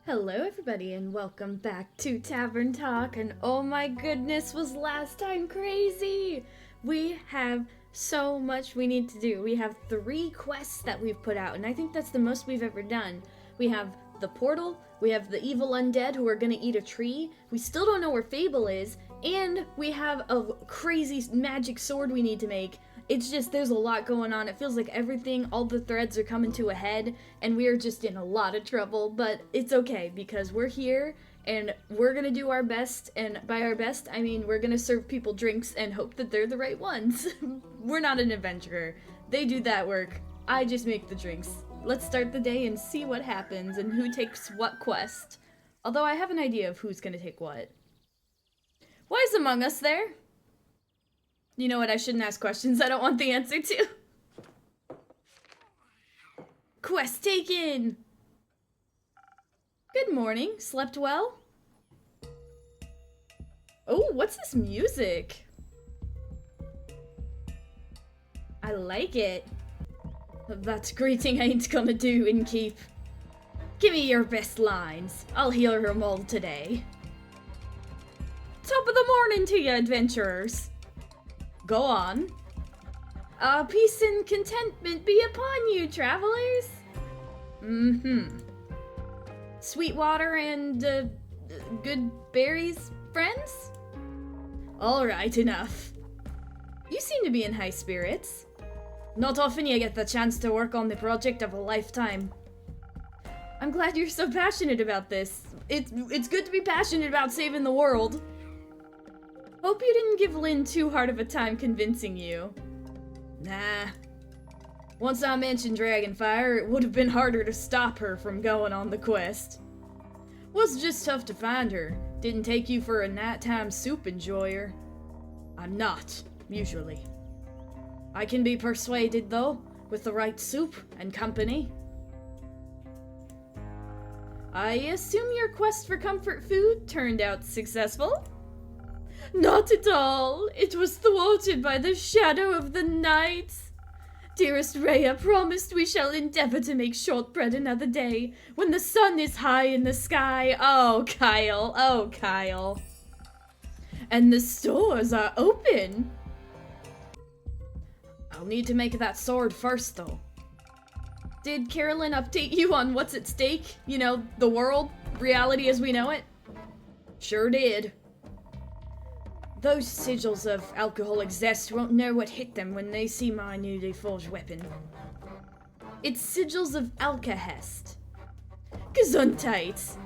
Hello everybody and welcome back to Tavern Talk, and oh my goodness, was last time crazy! We have so much we need to do. We have 3 quests that we've put out, and I think that's the most we've ever done. We have the portal, we have the evil undead who are gonna eat a tree, we still don't know where Fable is, and we have a crazy magic sword we need to make. It's just, there's a lot going on. It feels like everything, all the threads are coming to a head, and we are just in a lot of trouble, but it's okay, because we're here, and we're gonna do our best, and by our best, I mean we're gonna serve people drinks and hope that they're the right ones. We're not an adventurer. They do that work. I just make the drinks. Let's start the day and see what happens, and who takes what quest. Although I have an idea of who's gonna take what. Why is Among Us there? You know what, I shouldn't ask questions I don't want the answer to. Quest taken! Good morning, slept well? Oh, what's this music? I like it. That greeting ain't gonna do, Innkeep. Give me your best lines. I'll hear them all today. Top of the morning to you, adventurers. Go on. Peace and contentment be upon you, travelers. Sweet water and, good berries, friends? Alright, enough. You seem to be in high spirits. Not often you get the chance to work on the project of a lifetime. I'm glad you're so passionate about this. It's good to be passionate about saving the world. Hope you didn't give Lynn too hard of a time convincing you. Nah. Once I mentioned Dragonfire, it would have been harder to stop her from going on the quest. Was just tough to find her. Didn't take you for a nighttime soup enjoyer. I'm not, usually. I can be persuaded, though, with the right soup and company. I assume your quest for comfort food turned out successful? Not at all. It was thwarted by the shadow of the night. Dearest Rhea promised we shall endeavor to make shortbread another day, when the sun is high in the sky. Oh, Kyle. And the stores are open. I'll need to make that sword first, though. Did Carolyn update you on what's at stake? You know, the world, reality as we know it? Sure did. Those sigils of alcoholic zest won't know what hit them when they see my newly forged weapon. It's sigils of alkahest. Gesundheit.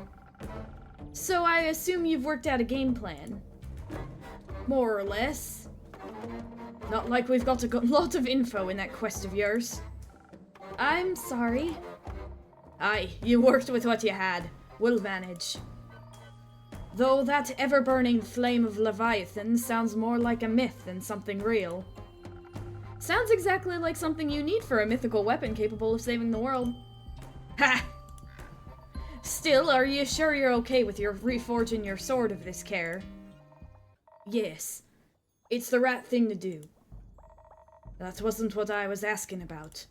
So I assume you've worked out a game plan. More or less. Not like we've got a lot of info in that quest of yours. I'm sorry. Aye, you worked with what you had. We'll manage. Though that ever-burning flame of Leviathan sounds more like a myth than something real. Sounds exactly like something you need for a mythical weapon capable of saving the world. Ha! Still, are you sure you're okay with your reforging your sword of this care? Yes. It's the right thing to do. That wasn't what I was asking about.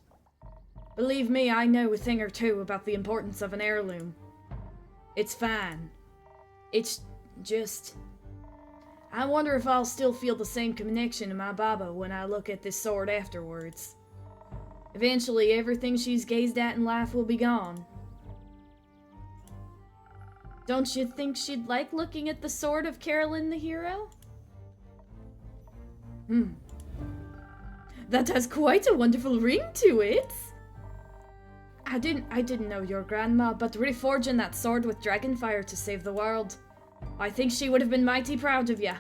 Believe me, I know a thing or two about the importance of an heirloom. It's fine. It's just... I wonder if I'll still feel the same connection to my Baba when I look at this sword afterwards. Eventually, everything she's gazed at in life will be gone. Don't you think she'd like looking at the sword of Carolyn the hero? That has quite a wonderful ring to it. I didn't know your grandma, but reforging that sword with Dragonfire to save the world. I think she would have been mighty proud of you.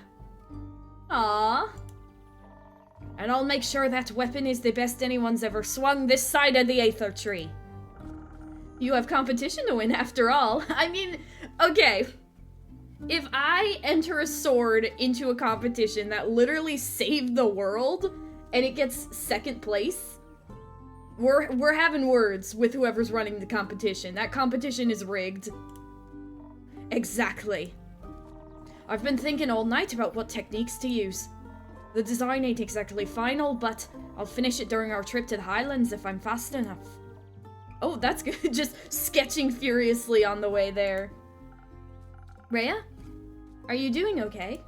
Aww. And I'll make sure that weapon is the best anyone's ever swung this side of the Aether Tree. You have competition to win after all. I mean, okay. If I enter a sword into a competition that literally saved the world, and it gets second place, we're having words with whoever's running the competition. That competition is rigged. Exactly. I've been thinking all night about what techniques to use. The design ain't exactly final, but I'll finish it during our trip to the Highlands if I'm fast enough. Oh, that's good. Just sketching furiously on the way there. Rhea? Are you doing okay?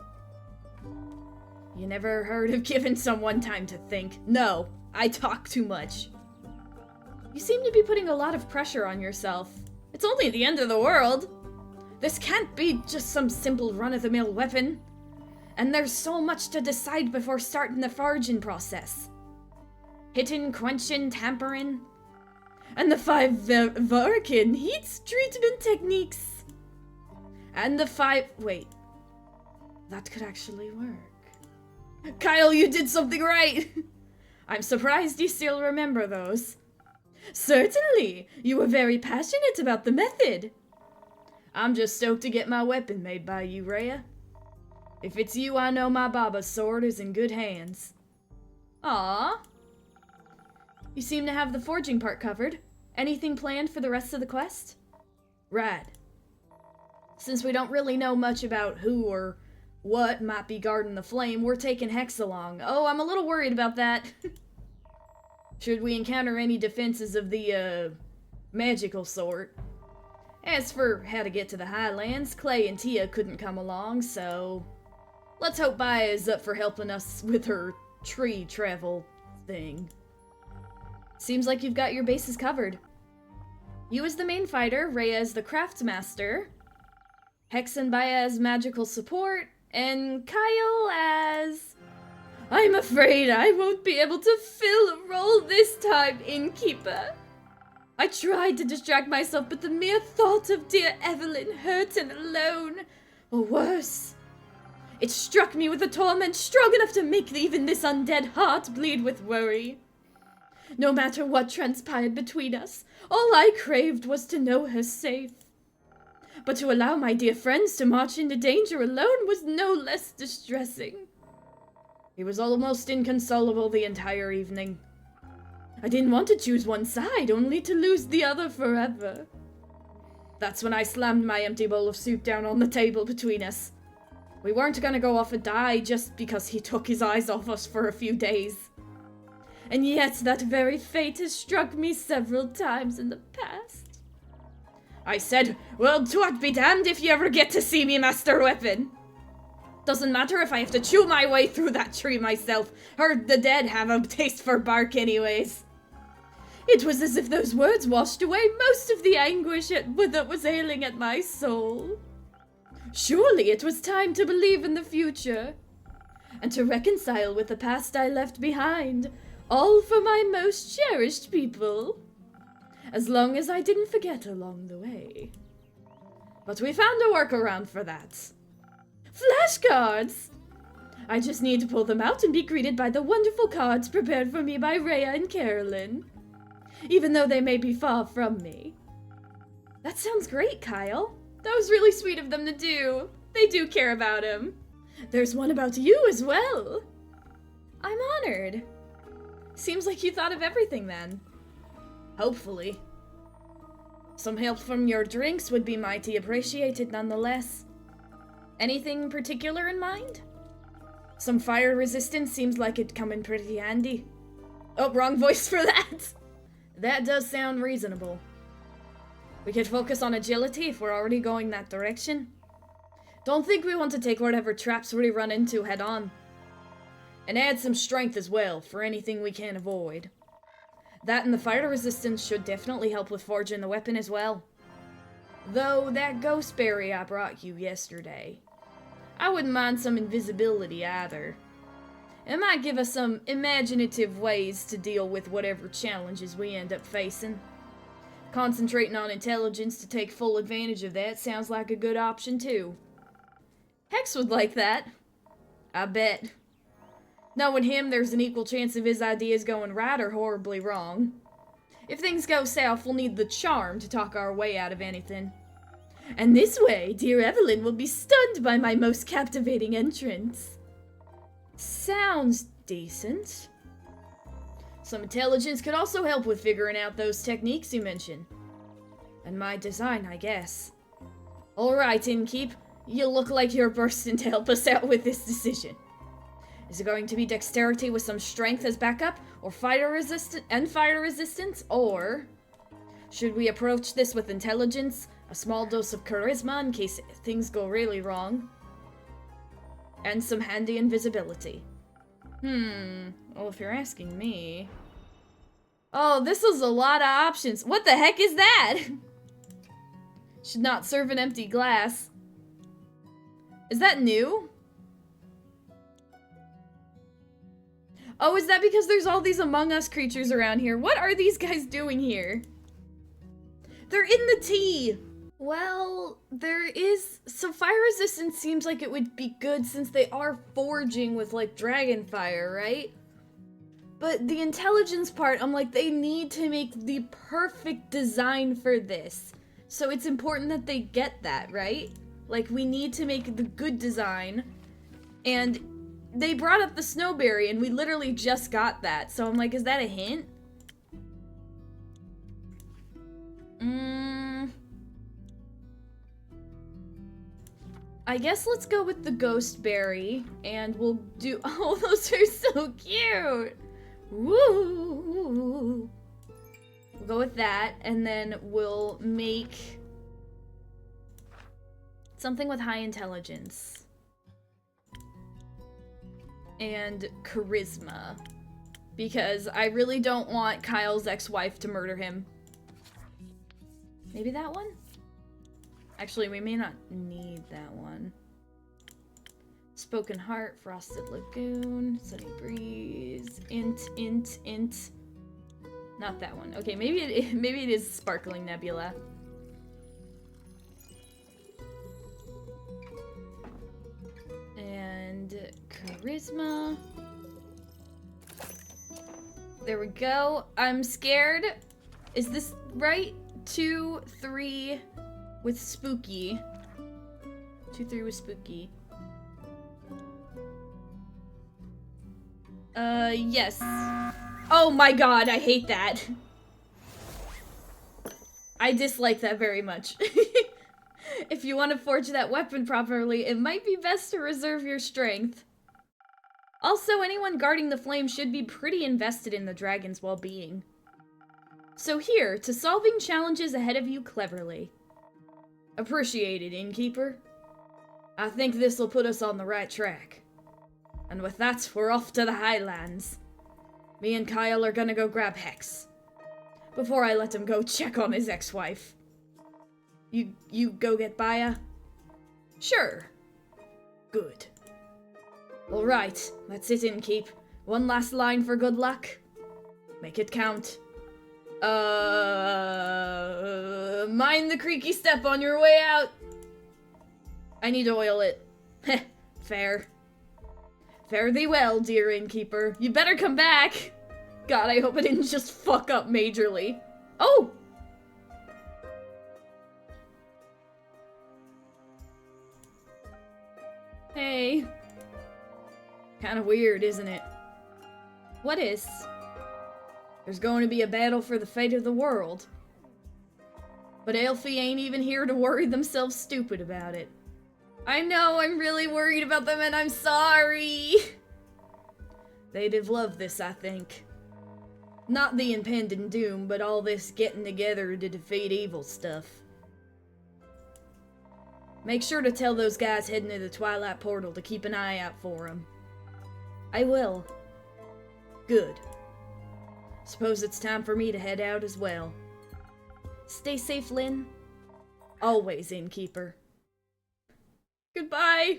You never heard of giving someone time to think? No, I talk too much. You seem to be putting a lot of pressure on yourself. It's only the end of the world. This can't be just some simple run-of-the-mill weapon. And there's so much to decide before starting the forging process. Hitting, quenching, tampering. And the 5 Varkin heat treatment techniques. And the 5... Wait. That could actually work. Kyle, you did something right! I'm surprised you still remember those. Certainly! You were very passionate about the method. I'm just stoked to get my weapon made by you, Rhea. If it's you, I know my Baba's sword is in good hands. Aww. You seem to have the forging part covered. Anything planned for the rest of the quest? Rad. Since we don't really know much about who or what might be guarding the flame, we're taking Hex along. Oh, I'm a little worried about that. Should we encounter any defenses of the, magical sort. As for how to get to the Highlands, Clay and Tia couldn't come along, so... Let's hope Baya is up for helping us with her tree travel thing. Seems like you've got your bases covered. You as the main fighter, Rhea as the craftsmaster, Hex and Baya as magical support, and Kyle as... I'm afraid I won't be able to fill a role this time, Innkeeper. I tried to distract myself, but the mere thought of dear Evelyn hurt and alone, or worse. It struck me with a torment strong enough to make even this undead heart bleed with worry. No matter what transpired between us, all I craved was to know her safe. But to allow my dear friends to march into danger alone was no less distressing. He was almost inconsolable the entire evening. I didn't want to choose one side, only to lose the other forever. That's when I slammed my empty bowl of soup down on the table between us. We weren't gonna go off and die just because he took his eyes off us for a few days. And yet that very fate has struck me several times in the past. I said, well, twat be damned if you ever get to see me master weapon. Doesn't matter if I have to chew my way through that tree myself. Heard the dead have a taste for bark anyways. It was as if those words washed away most of the anguish that was ailing at my soul. Surely it was time to believe in the future, and to reconcile with the past I left behind, all for my most cherished people. As long as I didn't forget along the way. But we found a workaround for that. Flashcards! I just need to pull them out and be greeted by the wonderful cards prepared for me by Rhea and Carolyn. Even though they may be far from me. That sounds great, Kyle. That was really sweet of them to do. They do care about him. There's one about you as well. I'm honored. Seems like you thought of everything then. Hopefully. Some help from your drinks would be mighty appreciated nonetheless. Anything particular in mind? Some fire resistance seems like it'd come in pretty handy. Oh, wrong voice for that! That does sound reasonable. We could focus on agility if we're already going that direction. Don't think we want to take whatever traps we run into head on. And add some strength as well, for anything we can't avoid. That and the fire resistance should definitely help with forging the weapon as well. Though, that ghost berry I brought you yesterday, I wouldn't mind some invisibility either. It might give us some imaginative ways to deal with whatever challenges we end up facing. Concentrating on intelligence to take full advantage of that sounds like a good option too. Hex would like that. I bet. Knowing him, there's an equal chance of his ideas going right or horribly wrong. If things go south, we'll need the charm to talk our way out of anything. And this way, dear Evelyn will be stunned by my most captivating entrance. Sounds decent. Some intelligence could also help with figuring out those techniques you mentioned. And my design, I guess. Alright, Innkeep. You look like you're bursting to help us out with this decision. Is it going to be dexterity with some strength as backup, or fire resistance, or Should we approach this with intelligence? A small dose of charisma in case things go really wrong? And some handy invisibility. Well, if you're asking me... Oh, this is a lot of options. What the heck is that? Should not serve an empty glass. Is that new? Oh, is that because there's all these Among Us creatures around here? What are these guys doing here? They're in the tea! Well, there is... So fire resistance seems like it would be good since they are forging with, like, dragon fire, right? But the intelligence part, I'm like, they need to make the perfect design for this. So it's important that they get that, right? Like, we need to make the good design. And they brought up the snowberry, and we literally just got that. So I'm like, is that a hint? I guess let's go with the ghost berry, and we'll do- Oh, those are so cute! Woo! We'll go with that, and then we'll make something with high intelligence. And charisma. Because I really don't want Kyle's ex-wife to murder him. Maybe that one? Actually, we may not need that one. Spoken Heart, Frosted Lagoon, Sunny Breeze, int. Not that one. Okay, maybe it is Sparkling Nebula. And charisma. There we go. I'm scared. Is this right? 2, 3 with spooky. 2, 3 with spooky. Yes. Oh my god, I hate that. I dislike that very much. If you want to forge that weapon properly, it might be best to reserve your strength. Also, anyone guarding the flame should be pretty invested in the dragon's well-being. So here, to solving challenges ahead of you cleverly. Appreciated, Innkeeper. I think this'll put us on the right track. And with that, we're off to the Highlands. Me and Kyle are gonna go grab Hex. Before I let him go check on his ex-wife. You go get Baya? Sure. Good. Alright, that's it, Innkeep. One last line for good luck. Make it count. Mind the creaky step on your way out. I need to oil it. Heh, fair. Fare thee well, dear Innkeeper. You better come back. God, I hope I didn't just fuck up majorly. Oh! Hey. Kinda weird, isn't it? What is? There's going to be a battle for the fate of the world. But Elfie ain't even here to worry themselves stupid about it. I know, I'm really worried about them and I'm sorry! They'd have loved this, I think. Not the impending doom, but all this getting together to defeat evil stuff. Make sure to tell those guys heading to the Twilight Portal to keep an eye out for them. I will. Good. Suppose it's time for me to head out as well. Stay safe, Lynn. Always, Innkeeper. Goodbye!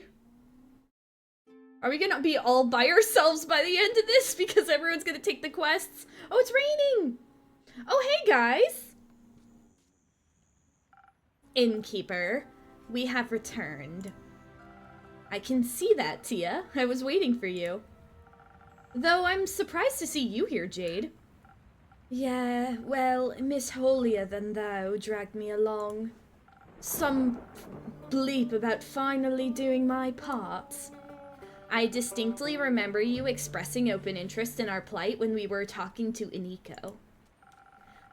Are we gonna be all by ourselves by the end of this because everyone's gonna take the quests? Oh, it's raining! Oh, hey, guys! Innkeeper, we have returned. I can see that, Tia. I was waiting for you. Though I'm surprised to see you here, Jade. Yeah, well, Miss Holier-than-thou dragged me along. Some bleep about finally doing my part. I distinctly remember you expressing open interest in our plight when we were talking to Iniko.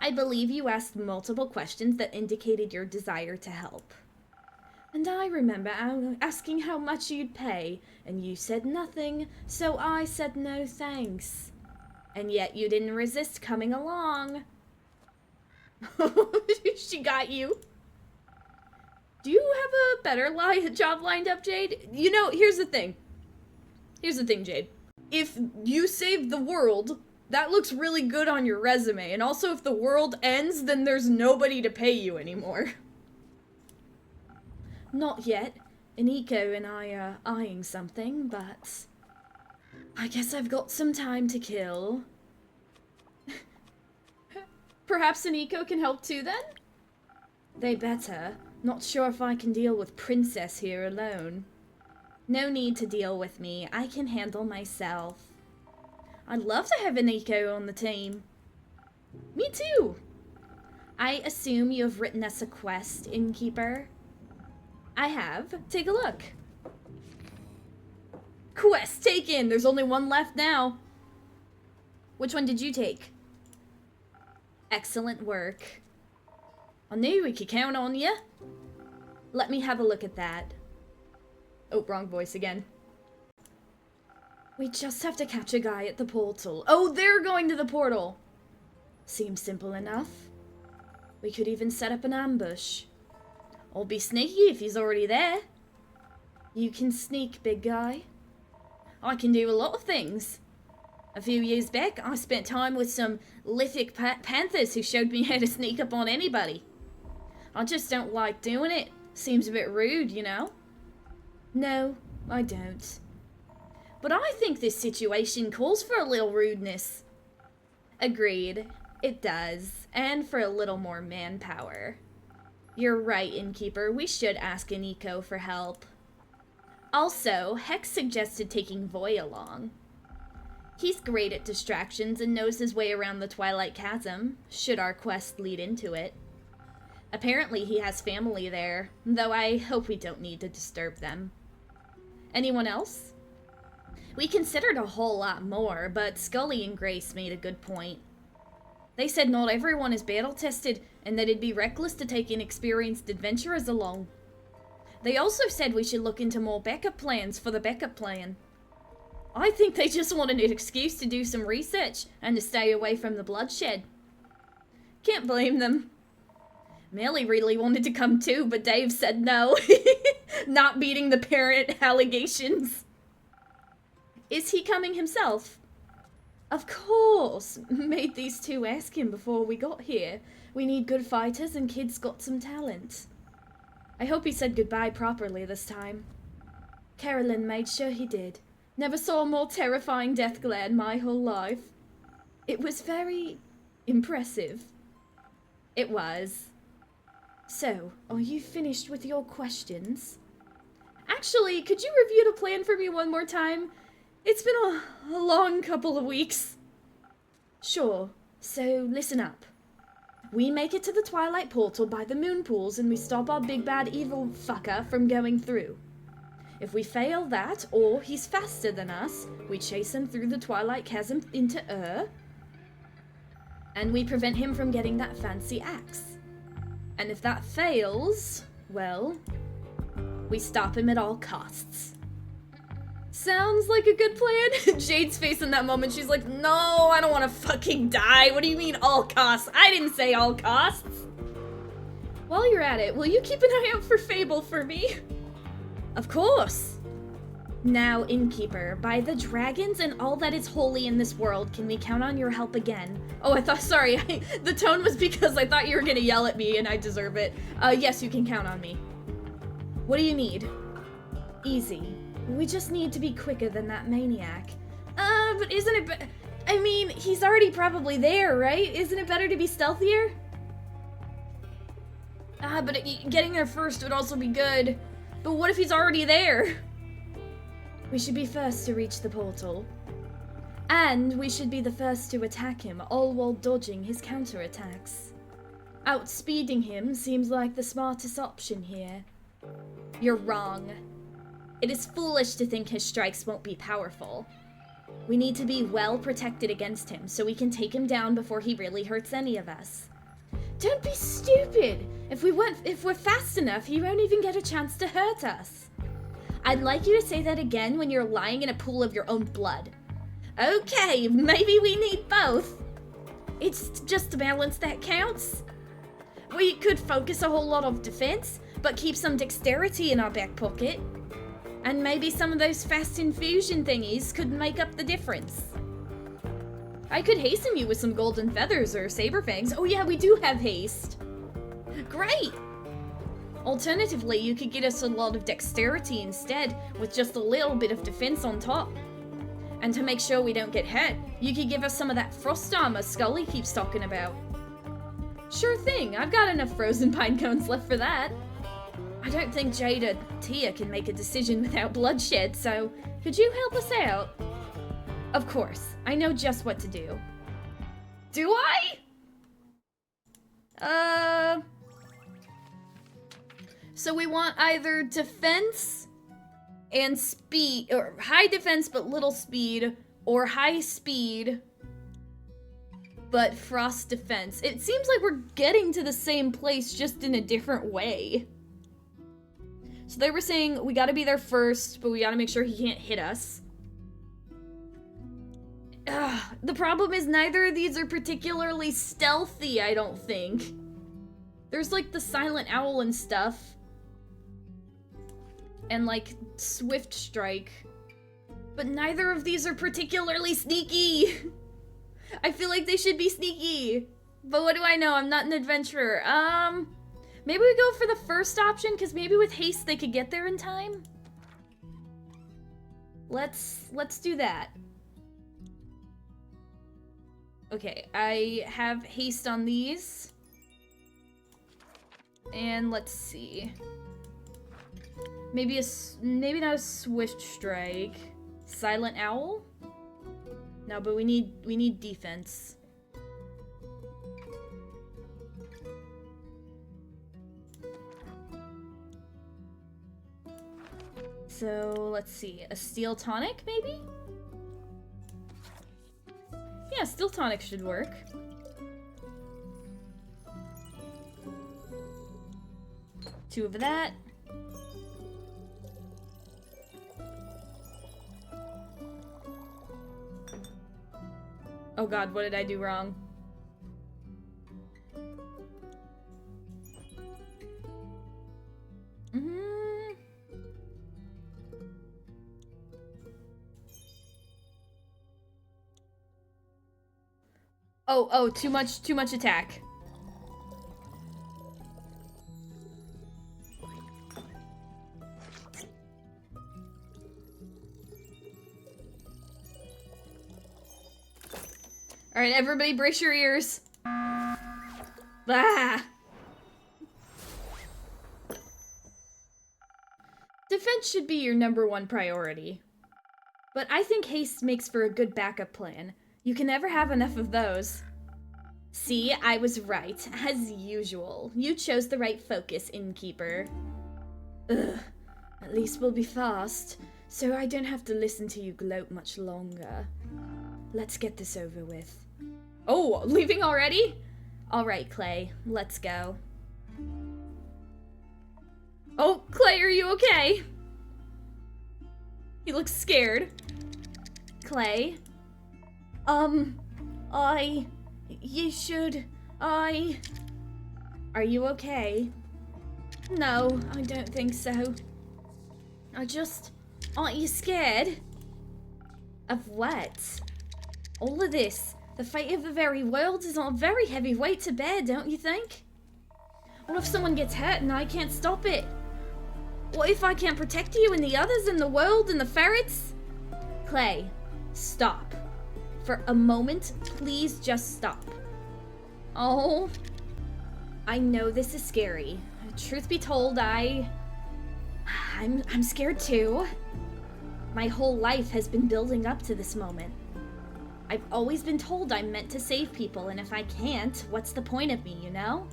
I believe you asked multiple questions that indicated your desire to help. And I remember asking how much you'd pay, and you said nothing, so I said no thanks. And yet you didn't resist coming along. She got you. Do you have a better job lined up, Jade? You know, here's the thing. Here's the thing, Jade. If you saved the world, that looks really good on your resume. And also, if the world ends, then there's nobody to pay you anymore. Not yet. Iniko and I are eyeing something, but I guess I've got some time to kill. Perhaps Iniko can help too, then? They better. Not sure if I can deal with Princess here alone. No need to deal with me. I can handle myself. I'd love to have Iniko on the team. Me too. I assume you have written us a quest, Innkeeper. I have. Take a look. Quest taken! There's only one left now. Which one did you take? Excellent work. I knew we could count on you. Let me have a look at that. Oh, wrong voice again. We just have to catch a guy at the portal. Oh, they're going to the portal. Seems simple enough. We could even set up an ambush. I'll be sneaky if he's already there. You can sneak, big guy. I can do a lot of things. A few years back, I spent time with some lithic panthers who showed me how to sneak up on anybody. I just don't like doing it. Seems a bit rude, you know? No, I don't. But I think this situation calls for a little rudeness. Agreed. It does. And for a little more manpower. You're right, Innkeeper. We should ask Iniko for help. Also, Hex suggested taking Voy along. He's great at distractions and knows his way around the Twilight Chasm, should our quest lead into it. Apparently he has family there, though I hope we don't need to disturb them. Anyone else? We considered a whole lot more, but Scully and Grace made a good point. They said not everyone is battle-tested, and that it'd be reckless to take inexperienced adventurers along. They also said we should look into more backup plans for the backup plan. I think they just wanted an excuse to do some research, and to stay away from the bloodshed. Can't blame them. Melly really wanted to come too, but Dave said no. Not beating the parent allegations. Is he coming himself? Of course. Made these two ask him before we got here. We need good fighters and kid's got some talent. I hope he said goodbye properly this time. Carolyn made sure he did. Never saw a more terrifying death glare in my whole life. It was very impressive. It was. So, are you finished with your questions? Actually, could you review the plan for me one more time? It's been a long couple of weeks. Sure. So, listen up. We make it to the Twilight Portal by the moon pools and we stop our big bad evil fucker from going through. If we fail that, or he's faster than us, we chase him through the Twilight Chasm into and we prevent him from getting that fancy axe. And if that fails, well, we stop him at all costs. Sounds like a good plan. Jade's face in that moment, she's like, no, I don't want to fucking die. What do you mean all costs? I didn't say all costs. While you're at it, will you keep an eye out for Fable for me? Of course. Now, Innkeeper, by the dragons and all that is holy in this world, can we count on your help again? Oh, sorry, the tone was because I thought you were gonna yell at me and I deserve it. Yes, you can count on me. What do you need? Easy. We just need to be quicker than that maniac. But isn't it I mean, he's already probably there, right? Isn't it better to be stealthier? But getting there first would also be good. But what if he's already there? We should be first to reach the portal. And we should be the first to attack him, all while dodging his counterattacks. Outspeeding him seems like the smartest option here. You're wrong. It is foolish to think his strikes won't be powerful. We need to be well protected against him so we can take him down before he really hurts any of us. Don't be stupid! If we're fast enough, he won't even get a chance to hurt us. I'd like you to say that again when you're lying in a pool of your own blood. Okay, maybe we need both. It's just the balance that counts. We could focus a whole lot of defense, but keep some dexterity in our back pocket. And maybe some of those fast infusion thingies could make up the difference. I could hasten you with some golden feathers or saber fangs. Oh yeah, we do have haste. Great! Alternatively, you could get us a lot of dexterity instead, with just a little bit of defense on top. And to make sure we don't get hurt, you could give us some of that frost armor Scully keeps talking about. Sure thing, I've got enough frozen pine cones left for that. I don't think Jade or Tia can make a decision without bloodshed, so could you help us out? Of course, I know just what to do. Do I? So we want either defense and speed, or high defense but little speed, or high speed but frost defense. It seems like we're getting to the same place, just in a different way. So they were saying we gotta be there first, but we gotta make sure he can't hit us. The problem is neither of these are particularly stealthy, I don't think. There's like the silent owl and stuff. And like swift strike. But neither of these are particularly sneaky. I feel like they should be sneaky. But what do I know? I'm not an adventurer. Maybe we go for the first option, because maybe with haste they could get there in time. Let's do that. Okay, I have haste on these. And let's see. Maybe not a swift strike. Silent owl? No, but we need defense. So let's see, a steel tonic maybe? Yeah, steel tonic should work. Two of that. Oh god, what did I do wrong? Oh, too much attack. Alright, everybody brace your ears. Ah! Defense should be your #1 priority. But I think haste makes for a good backup plan. You can never have enough of those. See, I was right, as usual. You chose the right focus, Innkeeper. Ugh, at least we'll be fast, so I don't have to listen to you gloat much longer. Let's get this over with. Oh, leaving already? Alright, Clay, let's go. Oh, Clay, are you okay? He looks scared. Clay? Are you okay? No, I don't think so. Aren't you scared? Of what? All of this, the fate of the very world is on a very heavy weight to bear, don't you think? What if someone gets hurt and I can't stop it? What if I can't protect you and the others and the world and the ferrets? Clay, stop. For a moment, please just stop. Oh, I know this is scary. Truth be told, I'm scared too. My whole life has been building up to this moment. I've always been told I'm meant to save people, and if I can't, what's the point of me, you know?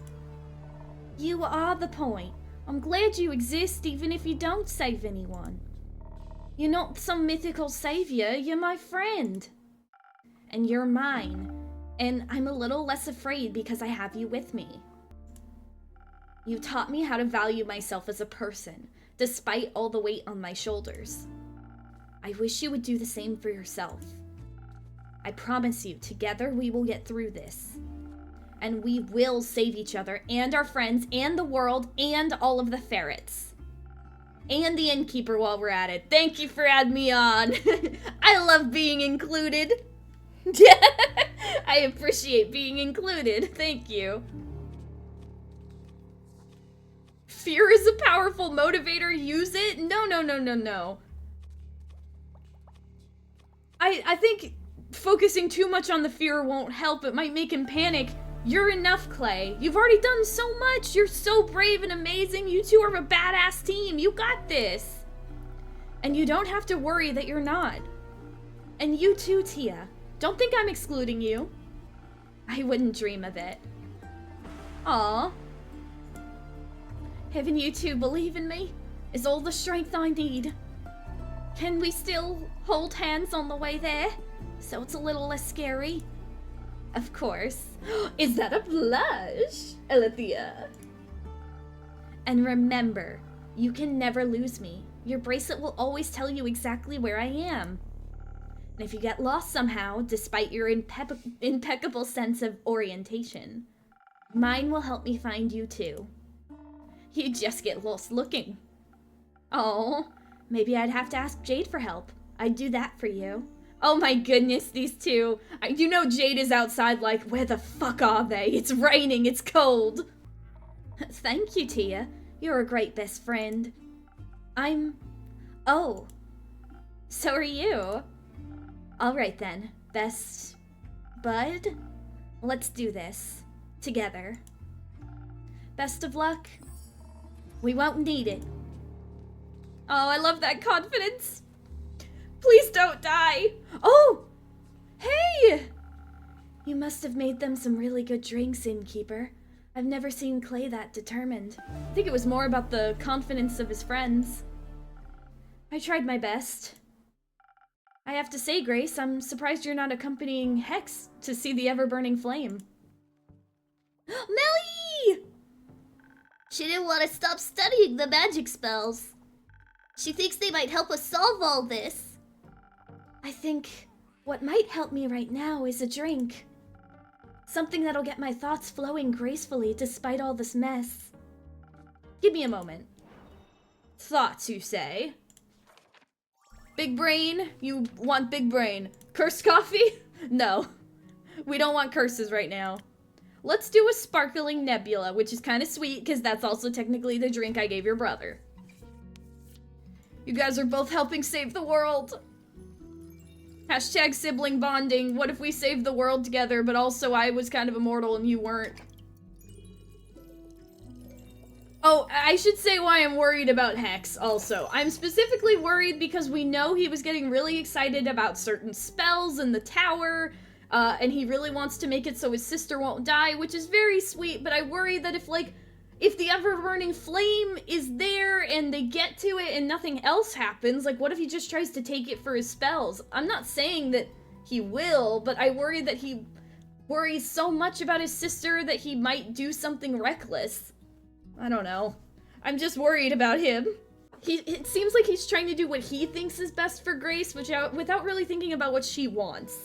You are the point. I'm glad you exist, even if you don't save anyone. You're not some mythical savior, you're my friend. And you're mine. And I'm a little less afraid because I have you with me. You taught me how to value myself as a person, despite all the weight on my shoulders. I wish you would do the same for yourself. I promise you, together we will get through this. and we will save each other and our friends and the world and all of the ferrets. And the Innkeeper while we're at it. Thank you for adding me on. I love being included. I appreciate being included. Thank you. Fear is a powerful motivator. Use it? No. I think focusing too much on the fear won't help. It might make him panic. You're enough, Clay. You've already done so much. You're so brave and amazing. You two are a badass team. You got this. And you don't have to worry that you're not. And you too, Tia. Don't think I'm excluding you. I wouldn't dream of it. Aw. Having you two believe in me is all the strength I need. Can we still hold hands on the way there? So it's a little less scary? Of course. Is that a blush, Alethea? And remember, you can never lose me. Your bracelet will always tell you exactly where I am. And if you get lost somehow, despite your impeccable sense of orientation, mine will help me find you too. You just get lost looking. Oh, maybe I'd have to ask Jade for help. I'd do that for you. Oh my goodness, these two. You know Jade is outside like, where the fuck are they? It's raining, it's cold. Thank you, Tia. You're a great best friend. Oh. So are you. Alright then, best bud. Let's do this. Together. Best of luck. We won't need it. Oh, I love that confidence. Please don't die. Oh! Hey! You must have made them some really good drinks, Innkeeper. I've never seen Clay that determined. I think it was more about the confidence of his friends. I tried my best. I have to say, Grace, I'm surprised you're not accompanying Hex to see the ever-burning flame. Melly! She didn't want to stop studying the magic spells. She thinks they might help us solve all this. I think what might help me right now is a drink. Something that'll get my thoughts flowing gracefully despite all this mess. Give me a moment. Thoughts, you say? Big brain? You want big brain. Cursed coffee? No. We don't want curses right now. Let's do a sparkling nebula, which is kind of sweet because that's also technically the drink I gave your brother. You guys are both helping save the world. Hashtag sibling bonding. What if we saved the world together, but also I was kind of immortal and you weren't? Oh, I should say why I'm worried about Hex also. I'm specifically worried because we know he was getting really excited about certain spells in the tower, and he really wants to make it so his sister won't die, which is very sweet, but I worry that if the ever-burning flame is there and they get to it and nothing else happens, like what if he just tries to take it for his spells? I'm not saying that he will, but I worry that he worries so much about his sister that he might do something reckless. I don't know. I'm just worried about him. It seems like he's trying to do what he thinks is best for Grace, without really thinking about what she wants.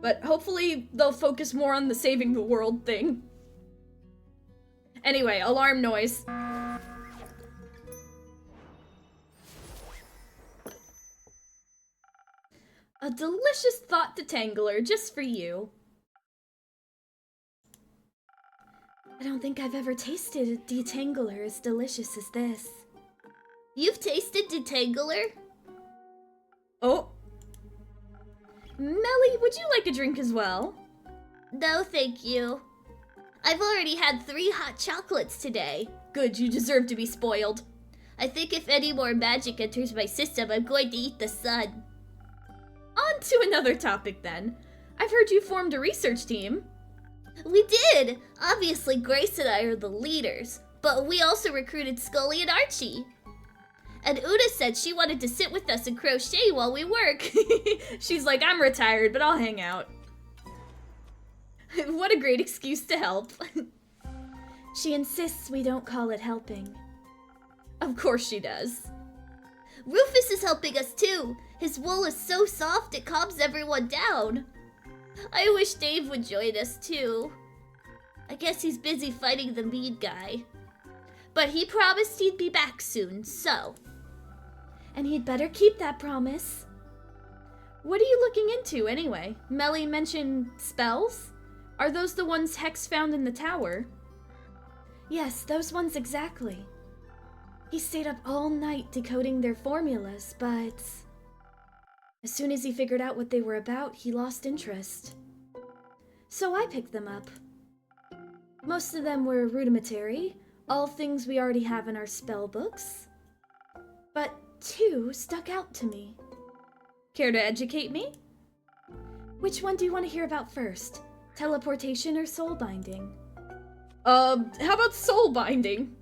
But hopefully they'll focus more on the saving the world thing. Anyway, alarm noise. A delicious thought detangler just for you. I don't think I've ever tasted a detangler as delicious as this. You've tasted detangler? Oh. Melly, would you like a drink as well? No, thank you. I've already had 3 hot chocolates today. Good, you deserve to be spoiled. I think if any more magic enters my system, I'm going to eat the sun. On to another topic then. I've heard you formed a research team. We did! Obviously, Grace and I are the leaders, but we also recruited Scully and Archie. And Una said she wanted to sit with us and crochet while we work. She's like, I'm retired, but I'll hang out. What a great excuse to help. She insists we don't call it helping. Of course she does. Rufus is helping us too. His wool is so soft it calms everyone down. I wish Dave would join us too. I guess he's busy fighting the mean guy. But he promised he'd be back soon, so. And he'd better keep that promise. What are you looking into, anyway? Melly mentioned spells? Are those the ones Hex found in the tower? Yes, those ones exactly. He stayed up all night decoding their formulas, but as soon as he figured out what they were about, he lost interest. So I picked them up. Most of them were rudimentary, all things we already have in our spell books. But 2 stuck out to me. Care to educate me? Which one do you want to hear about first? Teleportation or soul binding? How about soul binding?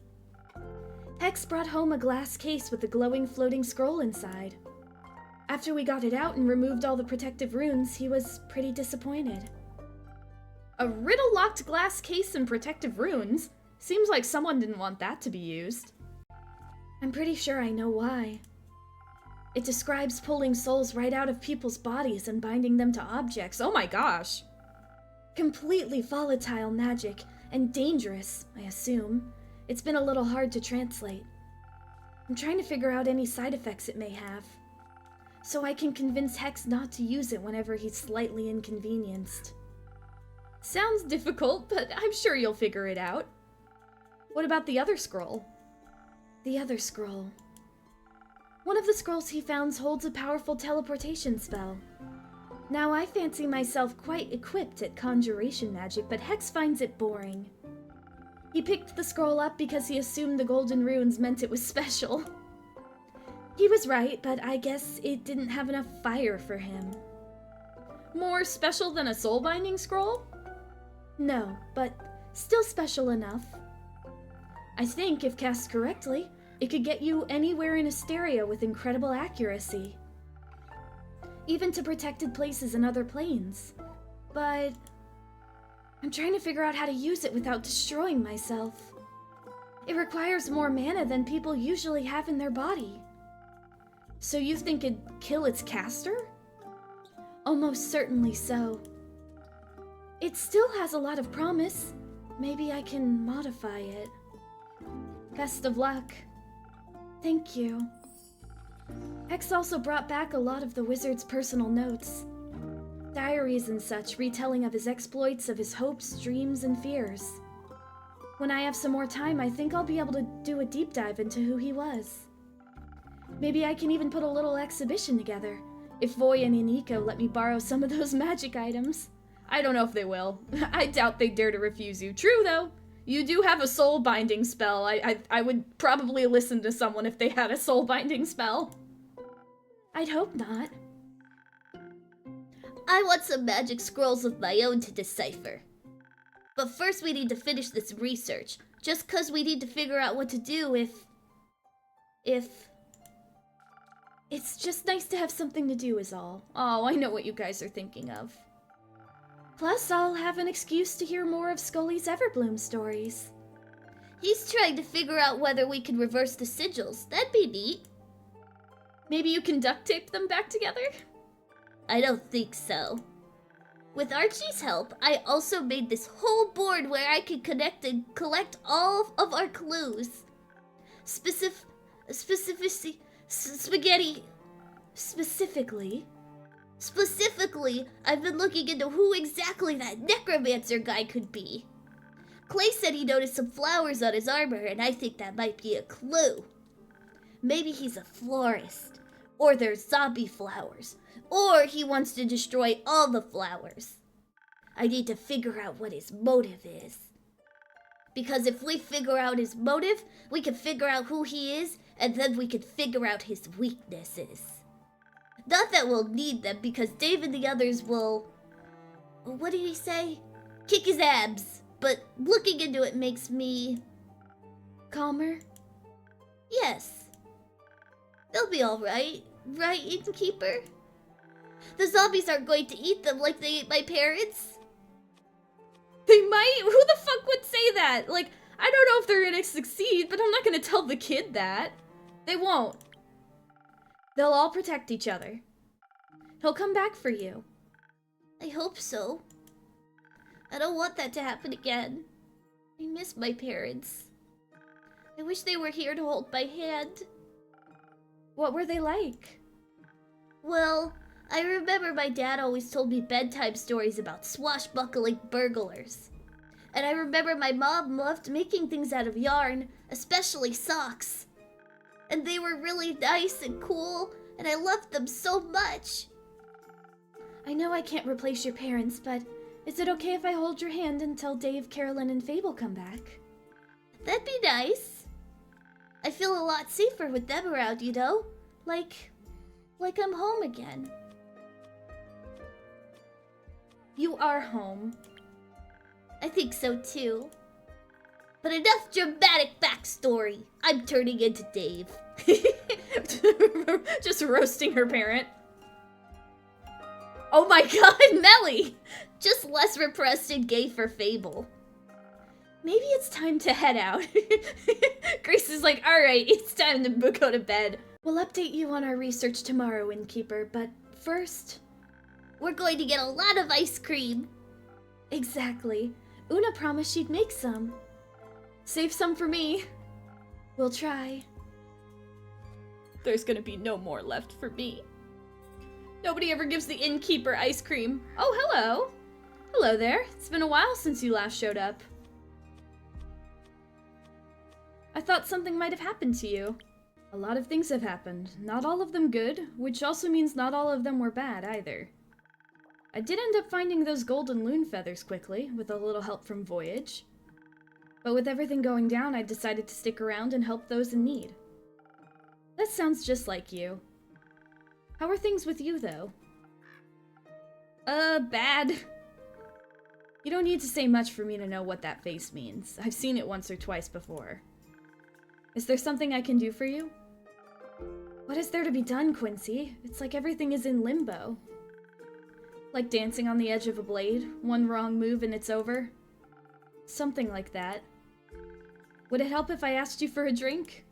Hex brought home a glass case with a glowing floating scroll inside. After we got it out and removed all the protective runes, he was pretty disappointed. A riddle-locked glass case and protective runes? Seems like someone didn't want that to be used. I'm pretty sure I know why. It describes pulling souls right out of people's bodies and binding them to objects. Oh my gosh. Completely volatile magic, and dangerous, I assume. It's been a little hard to translate. I'm trying to figure out any side effects it may have, so I can convince Hex not to use it whenever he's slightly inconvenienced. Sounds difficult, but I'm sure you'll figure it out. What about the other scroll? The other scroll. One of the scrolls he found holds a powerful teleportation spell. Now, I fancy myself quite equipped at conjuration magic, but Hex finds it boring. He picked the scroll up because he assumed the golden runes meant it was special. He was right, but I guess it didn't have enough fire for him. More special than a soul-binding scroll? No, but still special enough. I think, if cast correctly, it could get you anywhere in Asteria with incredible accuracy. Even to protected places and other planes. But I'm trying to figure out how to use it without destroying myself. It requires more mana than people usually have in their body. So you think it'd kill its caster? Almost certainly so. It still has a lot of promise. Maybe I can modify it. Best of luck. Thank you. Hex also brought back a lot of the wizard's personal notes. Diaries and such, retelling of his exploits, of his hopes, dreams, and fears. When I have some more time, I think I'll be able to do a deep dive into who he was. Maybe I can even put a little exhibition together, if Voy and Iniko let me borrow some of those magic items. I don't know if they will. I doubt they'd dare to refuse you. True, though. You do have a soul-binding spell. I would probably listen to someone if they had a soul-binding spell. I'd hope not. I want some magic scrolls of my own to decipher. But first we need to finish this research, just 'cause we need to figure out what to do if... It's just nice to have something to do is all. Oh, I know what you guys are thinking of. Plus, I'll have an excuse to hear more of Scully's Everbloom stories. He's trying to figure out whether we can reverse the sigils. That'd be neat. Maybe you can duct tape them back together? I don't think so. With Archie's help, I also made this whole board where I could connect and collect all of our clues. Specifically, I've been looking into who exactly that necromancer guy could be. Clay said he noticed some flowers on his armor, and I think that might be a clue. Maybe he's a florist, or they're zombie flowers, or he wants to destroy all the flowers. I need to figure out what his motive is. Because if we figure out his motive, we can figure out who he is, and then we can figure out his weaknesses. Not that we'll need them, because Dave and the others will... What did he say? Kick his abs. But looking into it makes me... calmer? Yes. They'll be alright. Right, Innkeeper? The zombies aren't going to eat them like they ate my parents. They might? Who the fuck would say that? Like, I don't know if they're gonna succeed, but I'm not gonna tell the kid that. They won't. They'll all protect each other. He'll come back for you. I hope so. I don't want that to happen again. I miss my parents. I wish they were here to hold my hand. What were they like? Well, I remember my dad always told me bedtime stories about swashbuckling burglars. And I remember my mom loved making things out of yarn, especially socks. And they were really nice and cool, and I loved them so much. I know I can't replace your parents, but is it okay if I hold your hand until Dave, Carolyn, and Fable come back? That'd be nice. I feel a lot safer with them around, you know? Like I'm home again. You are home. I think so too. But enough dramatic backstory. I'm turning into Dave. Just roasting her parent. Oh my god, Melly! Just less repressed and gay for Fable. Maybe it's time to head out. Grace is like, alright, it's time to go to bed. We'll update you on our research tomorrow, Innkeeper, but first... We're going to get a lot of ice cream. Exactly. Una promised she'd make some. Save some for me. We'll try. There's gonna be no more left for me. Nobody ever gives the innkeeper ice cream. Oh, hello. Hello there. It's been a while since you last showed up. I thought something might have happened to you. A lot of things have happened. Not all of them good, which also means not all of them were bad either. I did end up finding those golden loon feathers quickly, with a little help from Voyage. But with everything going down, I decided to stick around and help those in need. That sounds just like you. How are things with you, though? Bad. You don't need to say much for me to know what that face means. I've seen it once or twice before. Is there something I can do for you? What is there to be done, Quincy? It's like everything is in limbo. Like dancing on the edge of a blade, one wrong move and it's over? Something like that. Would it help if I asked you for a drink?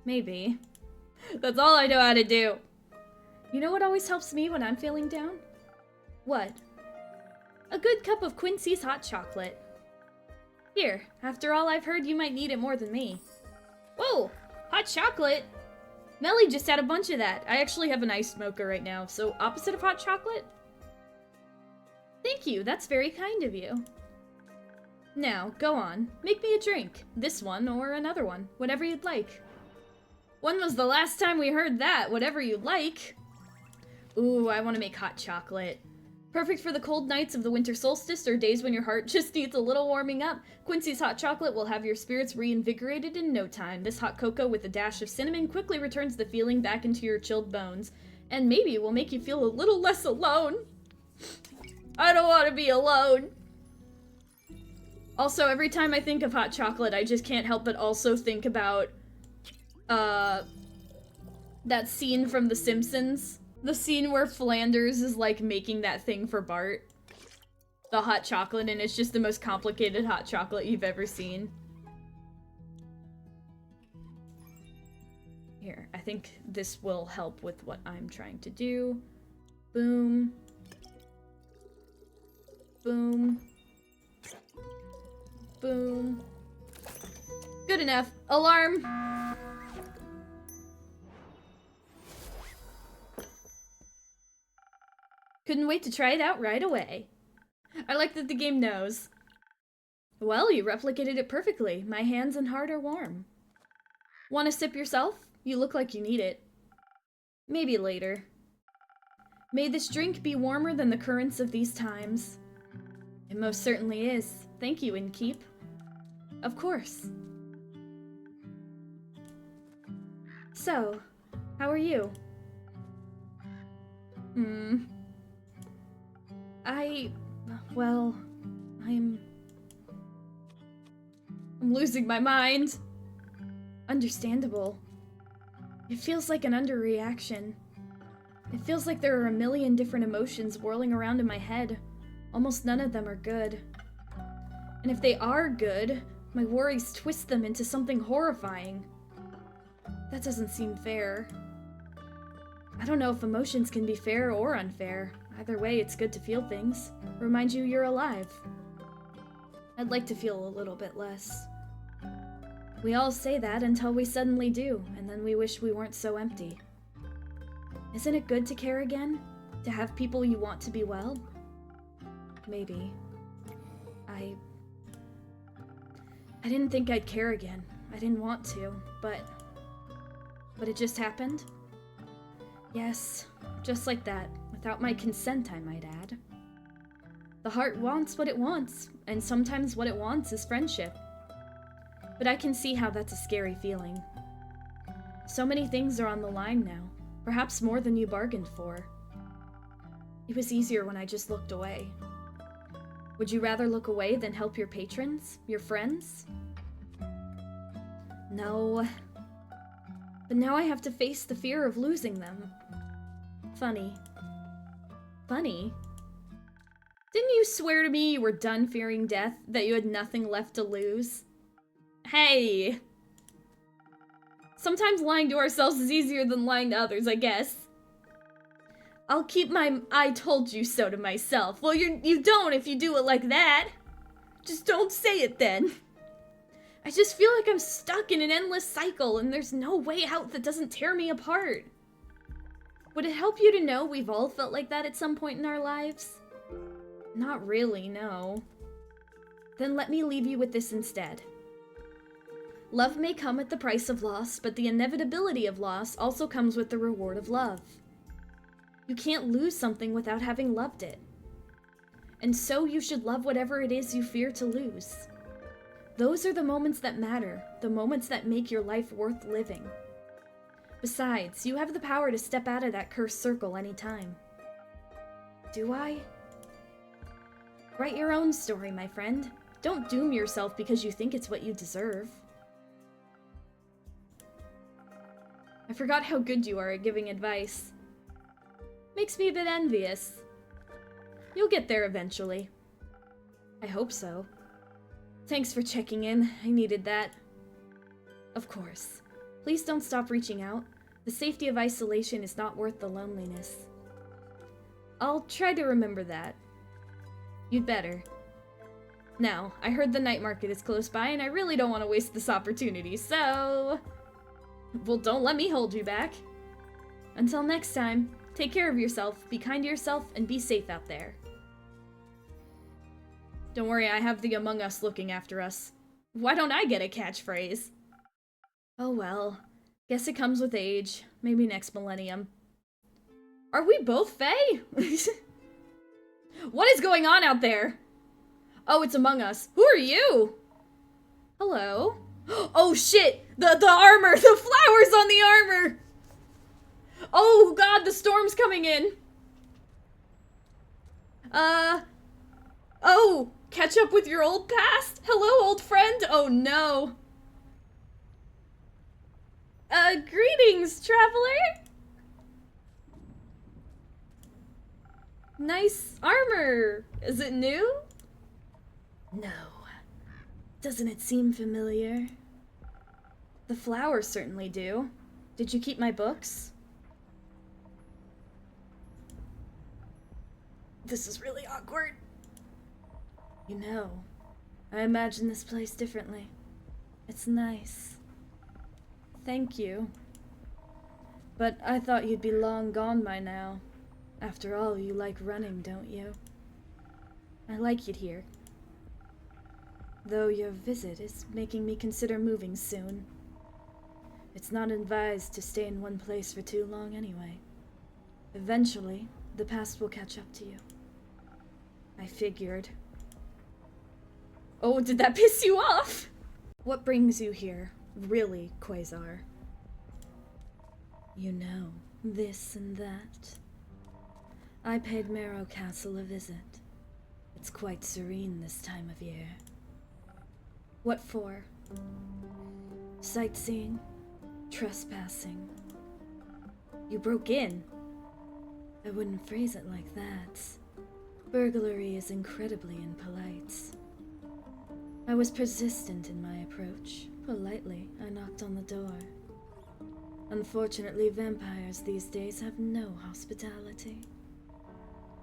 Maybe. That's all I know how to do. You know what always helps me when I'm feeling down? What? A good cup of Quincy's hot chocolate. Here, after all I've heard, you might need it more than me. Whoa! Hot chocolate? Melly just had a bunch of that. I actually have an ice smoker right now, so opposite of hot chocolate? Thank you, that's very kind of you. Now, go on. Make me a drink. This one or another one. Whatever you'd like. When was the last time we heard that? Whatever you'd like. Ooh, I want to make hot chocolate. Perfect for the cold nights of the winter solstice or days when your heart just needs a little warming up. Quincy's hot chocolate will have your spirits reinvigorated in no time. This hot cocoa with a dash of cinnamon quickly returns the feeling back into your chilled bones. And maybe will make you feel a little less alone. I don't want to be alone. Also, every time I think of hot chocolate, I just can't help but also think about, that scene from The Simpsons. The scene where Flanders is, like, making that thing for Bart. The hot chocolate, and it's just the most complicated hot chocolate you've ever seen. Here, I think this will help with what I'm trying to do. Boom. Boom. Boom. Good enough. Alarm! Couldn't wait to try it out right away. I like that the game knows. Well, you replicated it perfectly. My hands and heart are warm. Want a sip yourself? You look like you need it. Maybe later. May this drink be warmer than the currents of these times. It most certainly is. Thank you, Innkeep. Of course. So, how are you? Well, I'm losing my mind. Understandable. It feels like an underreaction. It feels like there are a million different emotions whirling around in my head. Almost none of them are good. And if they are good, my worries twist them into something horrifying. That doesn't seem fair. I don't know if emotions can be fair or unfair. Either way, it's good to feel things. Remind you you're alive. I'd like to feel a little bit less. We all say that until we suddenly do, and then we wish we weren't so empty. Isn't it good to care again? To have people you want to be well? Maybe. I didn't think I'd care again. I didn't want to, but it just happened. Yes, just like that, without my consent, I might add. The heart wants what it wants, and sometimes what it wants is friendship. But I can see how that's a scary feeling. So many things are on the line now, perhaps more than you bargained for. It was easier when I just looked away. Would you rather look away than help your patrons, your friends? No. But now I have to face the fear of losing them. Funny. Funny? Didn't you swear to me you were done fearing death, that you had nothing left to lose? Hey! Sometimes lying to ourselves is easier than lying to others, I guess. I'll keep my "I told you so" to myself. Well, you don't if you do it like that. Just don't say it then. I just feel like I'm stuck in an endless cycle and there's no way out that doesn't tear me apart. Would it help you to know we've all felt like that at some point in our lives? Not really, no. Then let me leave you with this instead. Love may come at the price of loss, but the inevitability of loss also comes with the reward of love. You can't lose something without having loved it. And so you should love whatever it is you fear to lose. Those are the moments that matter, the moments that make your life worth living. Besides, you have the power to step out of that cursed circle anytime. Do I? Write your own story, my friend. Don't doom yourself because you think it's what you deserve. I forgot how good you are at giving advice. Makes me a bit envious. You'll get there eventually. I hope so. Thanks for checking in. I needed that. Of course. Please don't stop reaching out. The safety of isolation is not worth the loneliness. I'll try to remember that. You'd better. Now, I heard the night market is close by and I really don't want to waste this opportunity, so... Well, don't let me hold you back. Until next time, take care of yourself, be kind to yourself, and be safe out there. Don't worry, I have the Among Us looking after us. Why don't I get a catchphrase? Oh well, guess it comes with age. Maybe next millennium. Are we both Fae? What is going on out there? Oh, it's Among Us. Who are you? Hello? Oh shit! The armor! The flowers on the armor! Oh god, the storm's coming in! Oh! Catch up with your old past? Hello, old friend? Oh no. Greetings, traveler! Nice armor! Is it new? No. Doesn't it seem familiar? The flowers certainly do. Did you keep my books? This is really awkward. You know, I imagine this place differently. It's nice. Thank you. But I thought you'd be long gone by now. After all, you like running, don't you? I like it here. Though your visit is making me consider moving soon. It's not advised to stay in one place for too long anyway. Eventually, the past will catch up to you. I figured. Oh, did that piss you off? What brings you here, really, Quasar? You know, this and that. I paid Marrow Castle a visit. It's quite serene this time of year. What for? Sightseeing? Trespassing? You broke in? I wouldn't phrase it like that. Burglary is incredibly impolite. I was persistent in my approach. Politely, I knocked on the door. Unfortunately, vampires these days have no hospitality.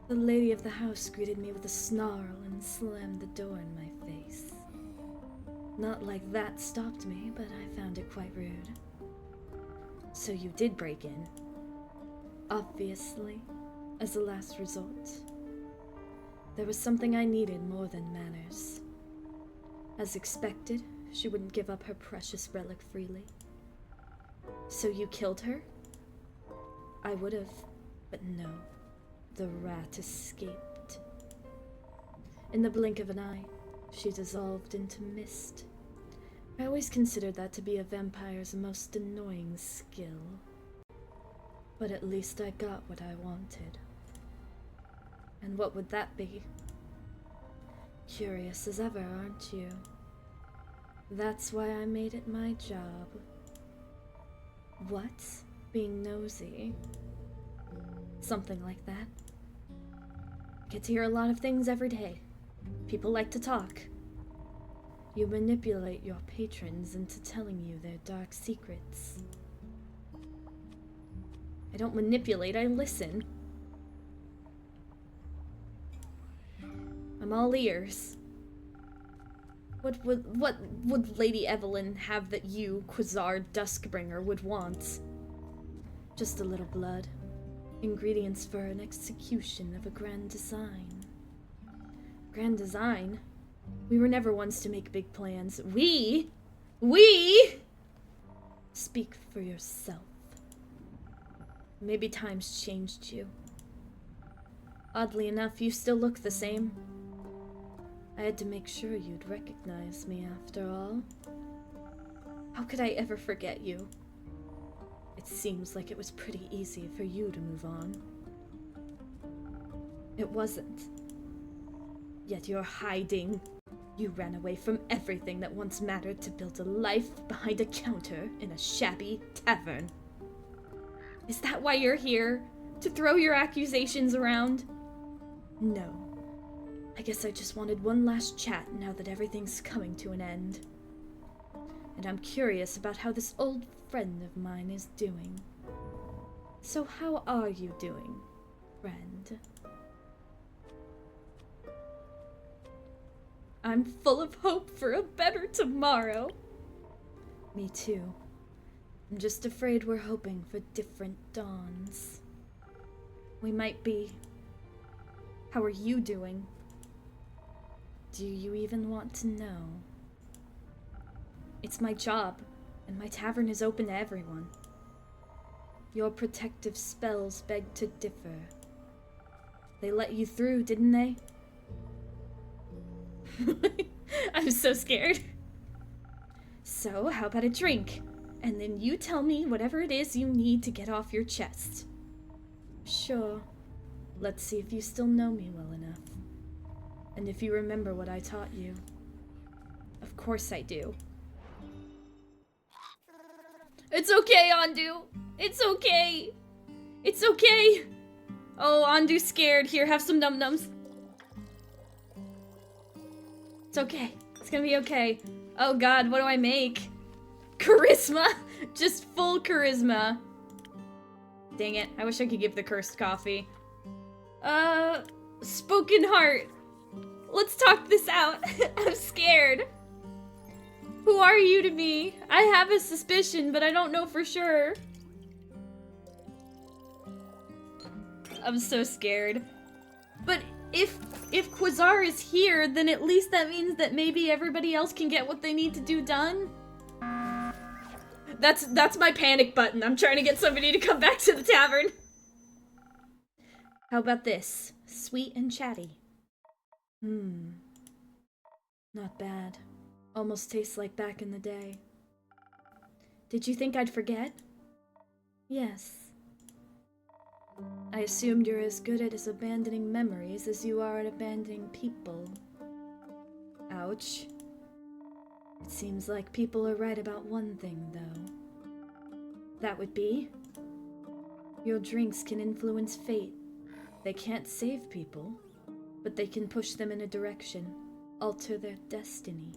The lady of the house greeted me with a snarl and slammed the door in my face. Not like that stopped me, but I found it quite rude. So you did break in. Obviously, as a last resort. There was something I needed more than manners. As expected, she wouldn't give up her precious relic freely. So you killed her? I would have, but no. The rat escaped. In the blink of an eye, she dissolved into mist. I always considered that to be a vampire's most annoying skill. But at least I got what I wanted. And what would that be? Curious as ever, aren't you? That's why I made it my job. What? Being nosy? Something like that. Get to hear a lot of things every day. People like to talk. You manipulate your patrons into telling you their dark secrets. I don't manipulate, I listen. I'm all ears. What would Lady Evelyn have that you, Quasar Duskbringer, would want? Just a little blood. Ingredients for an execution of a grand design. Grand design? We were never ones to make big plans. We? Speak for yourself. Maybe times changed you. Oddly enough, you still look the same. I had to make sure you'd recognize me after all. How could I ever forget you? It seems like it was pretty easy for you to move on. It wasn't. Yet you're hiding. You ran away from everything that once mattered to build a life behind a counter in a shabby tavern. Is that why you're here? To throw your accusations around? No. I guess I just wanted one last chat now that everything's coming to an end. And I'm curious about how this old friend of mine is doing. So how are you doing, friend? I'm full of hope for a better tomorrow. Me too. I'm just afraid we're hoping for different dawns. We might be. How are you doing? Do you even want to know? It's my job, and my tavern is open to everyone. Your protective spells beg to differ. They let you through, didn't they? I'm so scared. So, how about a drink? And then you tell me whatever it is you need to get off your chest. Sure. Let's see if you still know me well enough. And if you remember what I taught you. Of course I do. It's okay, Andu. It's okay. It's okay. Oh, Andu's scared. Here, have some num-nums. It's okay. It's gonna be okay. Oh god, what do I make? Charisma? Just full charisma. Dang it, I wish I could give the cursed coffee. Spoken heart. Let's talk this out. I'm scared. Who are you to me? I have a suspicion, but I don't know for sure. I'm so scared. But if Quasar is here, then at least that means that maybe everybody else can get what they need to do done. That's my panic button. I'm trying to get somebody to come back to the tavern. How about this? Sweet and chatty. Not bad. Almost tastes like back in the day. Did you think I'd forget? Yes. I assumed you're as good at abandoning memories as you are at abandoning people. Ouch. It seems like people are right about one thing, though. That would be? Your drinks can influence fate. They can't save people, but they can push them in a direction, alter their destiny.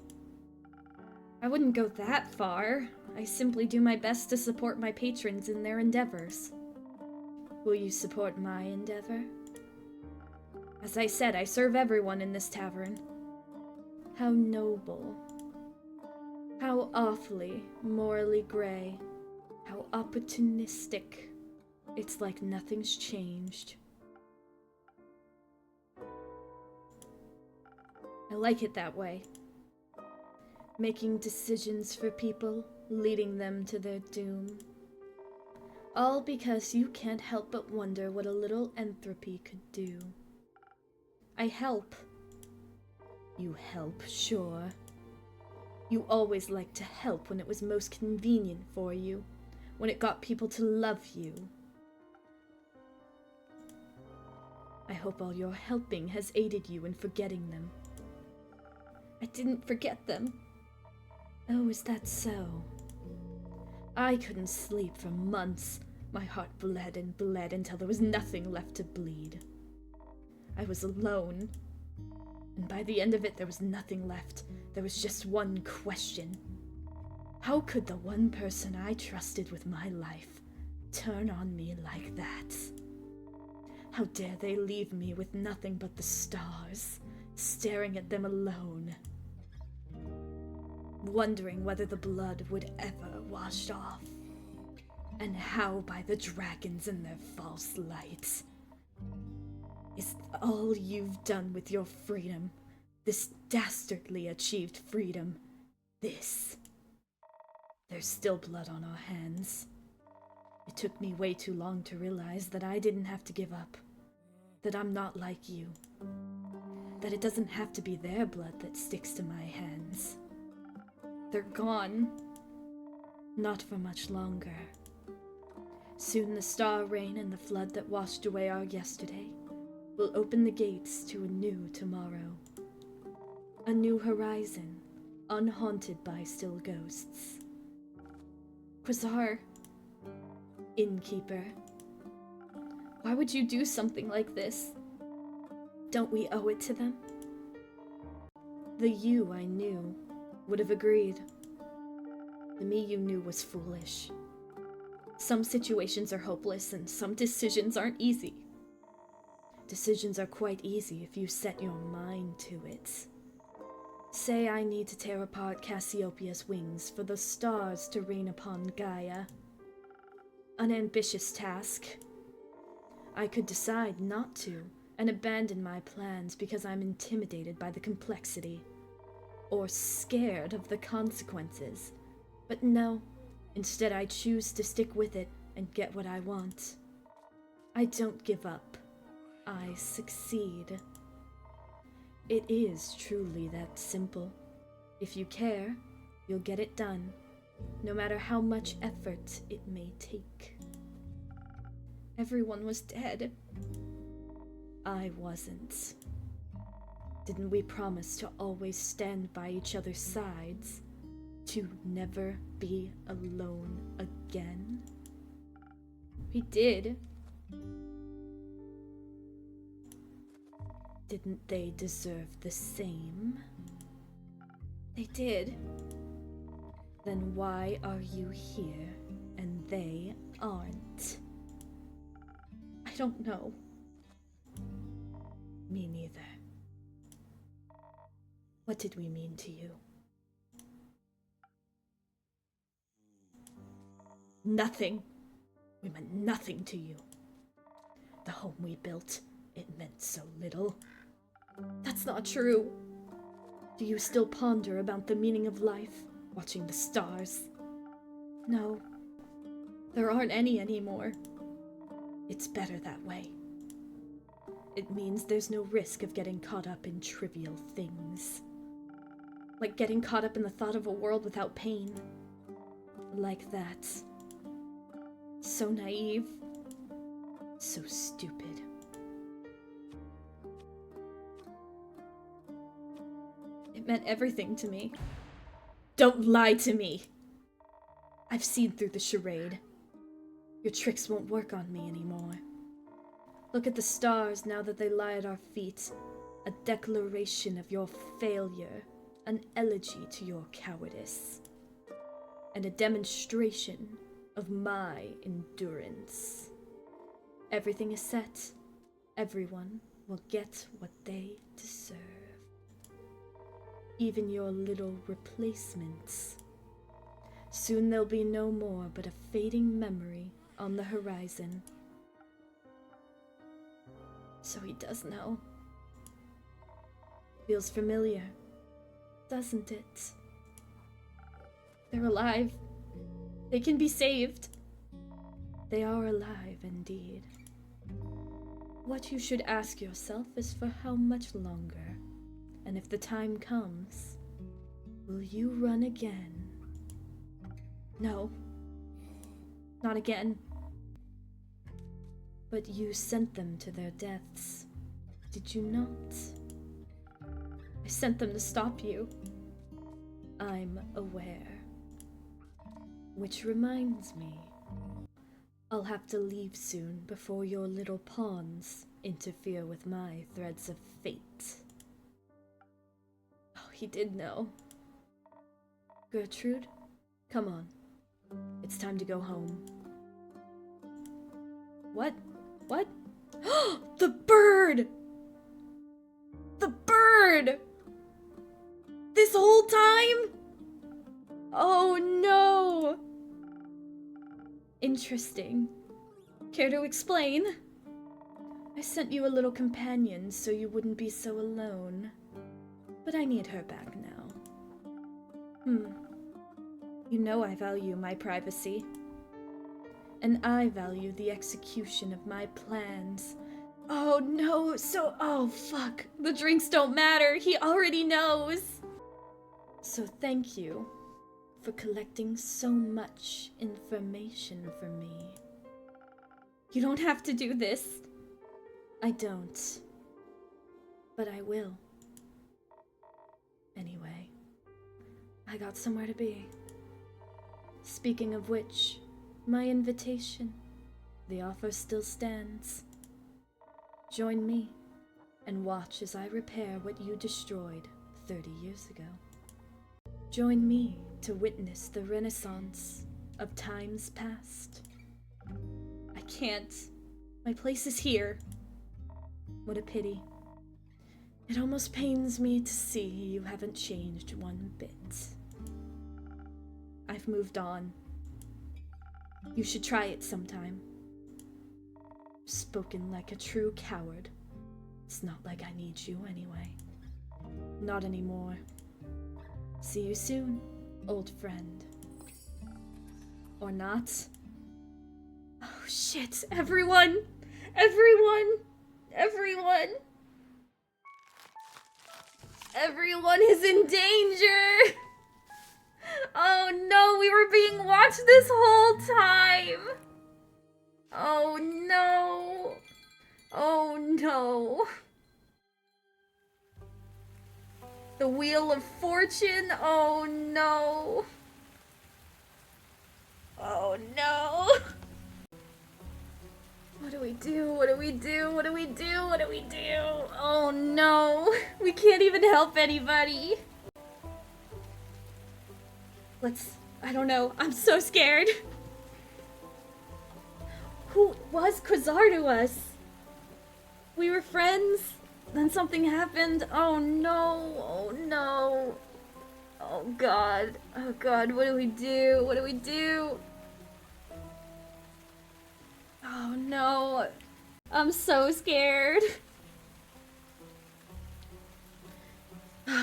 I wouldn't go that far. I simply do my best to support my patrons in their endeavors. Will you support my endeavor? As I said, I serve everyone in this tavern. How noble. How awfully morally gray. How opportunistic. It's like nothing's changed. I like it that way. Making decisions for people, leading them to their doom. All because you can't help but wonder what a little entropy could do. I help. You help, sure. You always liked to help when it was most convenient for you, when it got people to love you. I hope all your helping has aided you in forgetting them. I didn't forget them. Oh, is that so? I couldn't sleep for months. My heart bled and bled until there was nothing left to bleed. I was alone. And by the end of it, there was nothing left. There was just one question. How could the one person I trusted with my life turn on me like that? How dare they leave me with nothing but the stars, staring at them alone, wondering whether the blood would ever wash off, and how by the dragons in their false light. Is all you've done with your freedom, this dastardly achieved freedom, this? There's still blood on our hands. It took me way too long to realize that I didn't have to give up, that I'm not like you, that it doesn't have to be their blood that sticks to my hands. They're gone. Not for much longer. Soon the star rain and the flood that washed away our yesterday will open the gates to a new tomorrow. A new horizon, unhaunted by still ghosts. Quasar, Innkeeper, why would you do something like this? Don't we owe it to them? The you I knew would have agreed. The me you knew was foolish. Some situations are hopeless and some decisions aren't easy. Decisions are quite easy if you set your mind to it. Say I need to tear apart Cassiopeia's wings for the stars to rain upon Gaia. An ambitious task. I could decide not to and abandon my plans because I'm intimidated by the complexity or scared of the consequences. But no, instead I choose to stick with it and get what I want. I don't give up. I succeed. It is truly that simple. If you care, you'll get it done, no matter how much effort it may take. Everyone was dead. I wasn't. Didn't we promise to always stand by each other's sides? To never be alone again? We did. Didn't they deserve the same? They did. Then why are you here and they aren't? I don't know. Me neither. What did we mean to you? Nothing. We meant nothing to you. The home we built, it meant so little. That's not true. Do you still ponder about the meaning of life, watching the stars? No. There aren't any anymore. It's better that way. It means there's no risk of getting caught up in trivial things. Like getting caught up in the thought of a world without pain. Like that. So naive. So stupid. It meant everything to me. Don't lie to me! I've seen through the charade. Your tricks won't work on me anymore. Look at the stars now that they lie at our feet. A declaration of your failure. An elegy to your cowardice. And a demonstration of my endurance. Everything is set. Everyone will get what they deserve. Even your little replacements. Soon there'll be no more but a fading memory on the horizon. So he does know. Feels familiar, doesn't it? They're alive. They can be saved. They are alive indeed. What you should ask yourself is for how much longer, and if the time comes, will you run again? No, not again. But you sent them to their deaths, did you not? I sent them to stop you. I'm aware. Which reminds me, I'll have to leave soon before your little pawns interfere with my threads of fate. Oh, he did know. Gertrude, come on. It's time to go home. What? What? The bird! The bird! This whole time? Oh no! Interesting. Care to explain? I sent you a little companion so you wouldn't be so alone. But I need her back now. You know I value my privacy. And I value the execution of my plans. Oh no, oh fuck. The drinks don't matter, he already knows. So thank you for collecting so much information for me. You don't have to do this. I don't. But I will. Anyway, I got somewhere to be. Speaking of which, my invitation, the offer still stands. Join me and watch as I repair what you destroyed 30 years ago. Join me to witness the renaissance of times past. I can't. My place is here. What a pity. It almost pains me to see you haven't changed one bit. I've moved on. You should try it sometime. Spoken like a true coward. It's not like I need you anyway. Not anymore. See you soon, old friend. Or not. Oh shit, everyone! Everyone! Everyone! Everyone is in danger! Oh no, we were being watched this whole time! Oh no! Oh no! The Wheel of Fortune? Oh no! Oh no! What do we do? What do we do? What do we do? What do we do? Oh no! We can't even help anybody! I don't know. I'm so scared. Who was Quasar to us? We were friends, then something happened. Oh no, oh no. Oh god, what do we do? What do we do? Oh no, I'm so scared.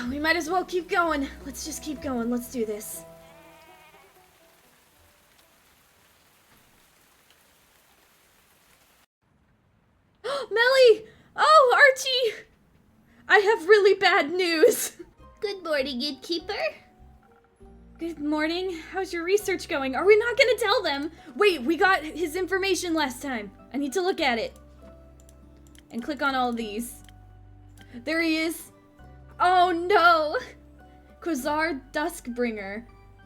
We might as well keep going. Let's just keep going, let's do this. Melly! Oh, Archie! I have really bad news. Good morning, Innkeeper. Good morning. How's your research going? Are we not gonna tell them? Wait, we got his information last time. I need to look at it. And click on all of these. There he is. Oh no! Quasar Duskbringer.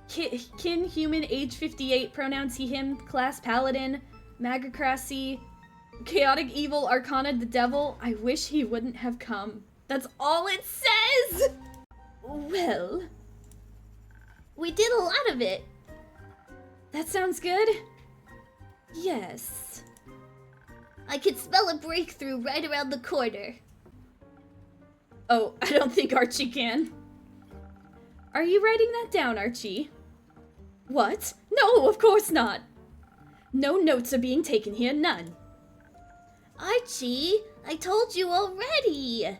Kin human, age 58, pronouns he, him, class paladin, magacracy, chaotic evil, arcana the devil. I wish he wouldn't have come. That's all it says! Well, we did a lot of it. That sounds good. Yes. I can smell a breakthrough right around the corner. Oh, I don't think Archie can. Are you writing that down, Archie? What? No, of course not. No notes are being taken here, none. Archie, I told you already.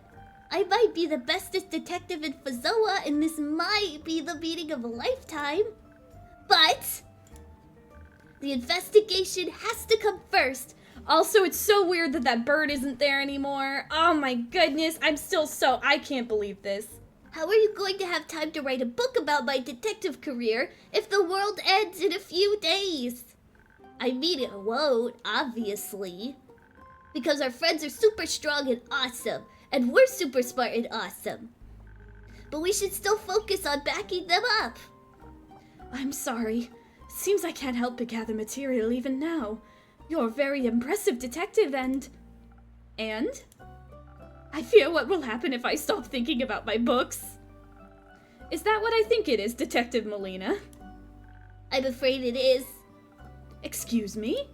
I might be the bestest detective in Fazoa, and this might be the meeting of a lifetime. But the investigation has to come first. Also, it's so weird that that bird isn't there anymore. Oh my goodness, I can't believe this. How are you going to have time to write a book about my detective career if the world ends in a few days? I mean, it won't, obviously. Because our friends are super strong and awesome, and we're super smart and awesome. But we should still focus on backing them up. I'm sorry. Seems I can't help but gather material even now. You're a very impressive detective and... I fear what will happen if I stop thinking about my books. Is that what I think it is, Detective Molina? I'm afraid it is. Excuse me?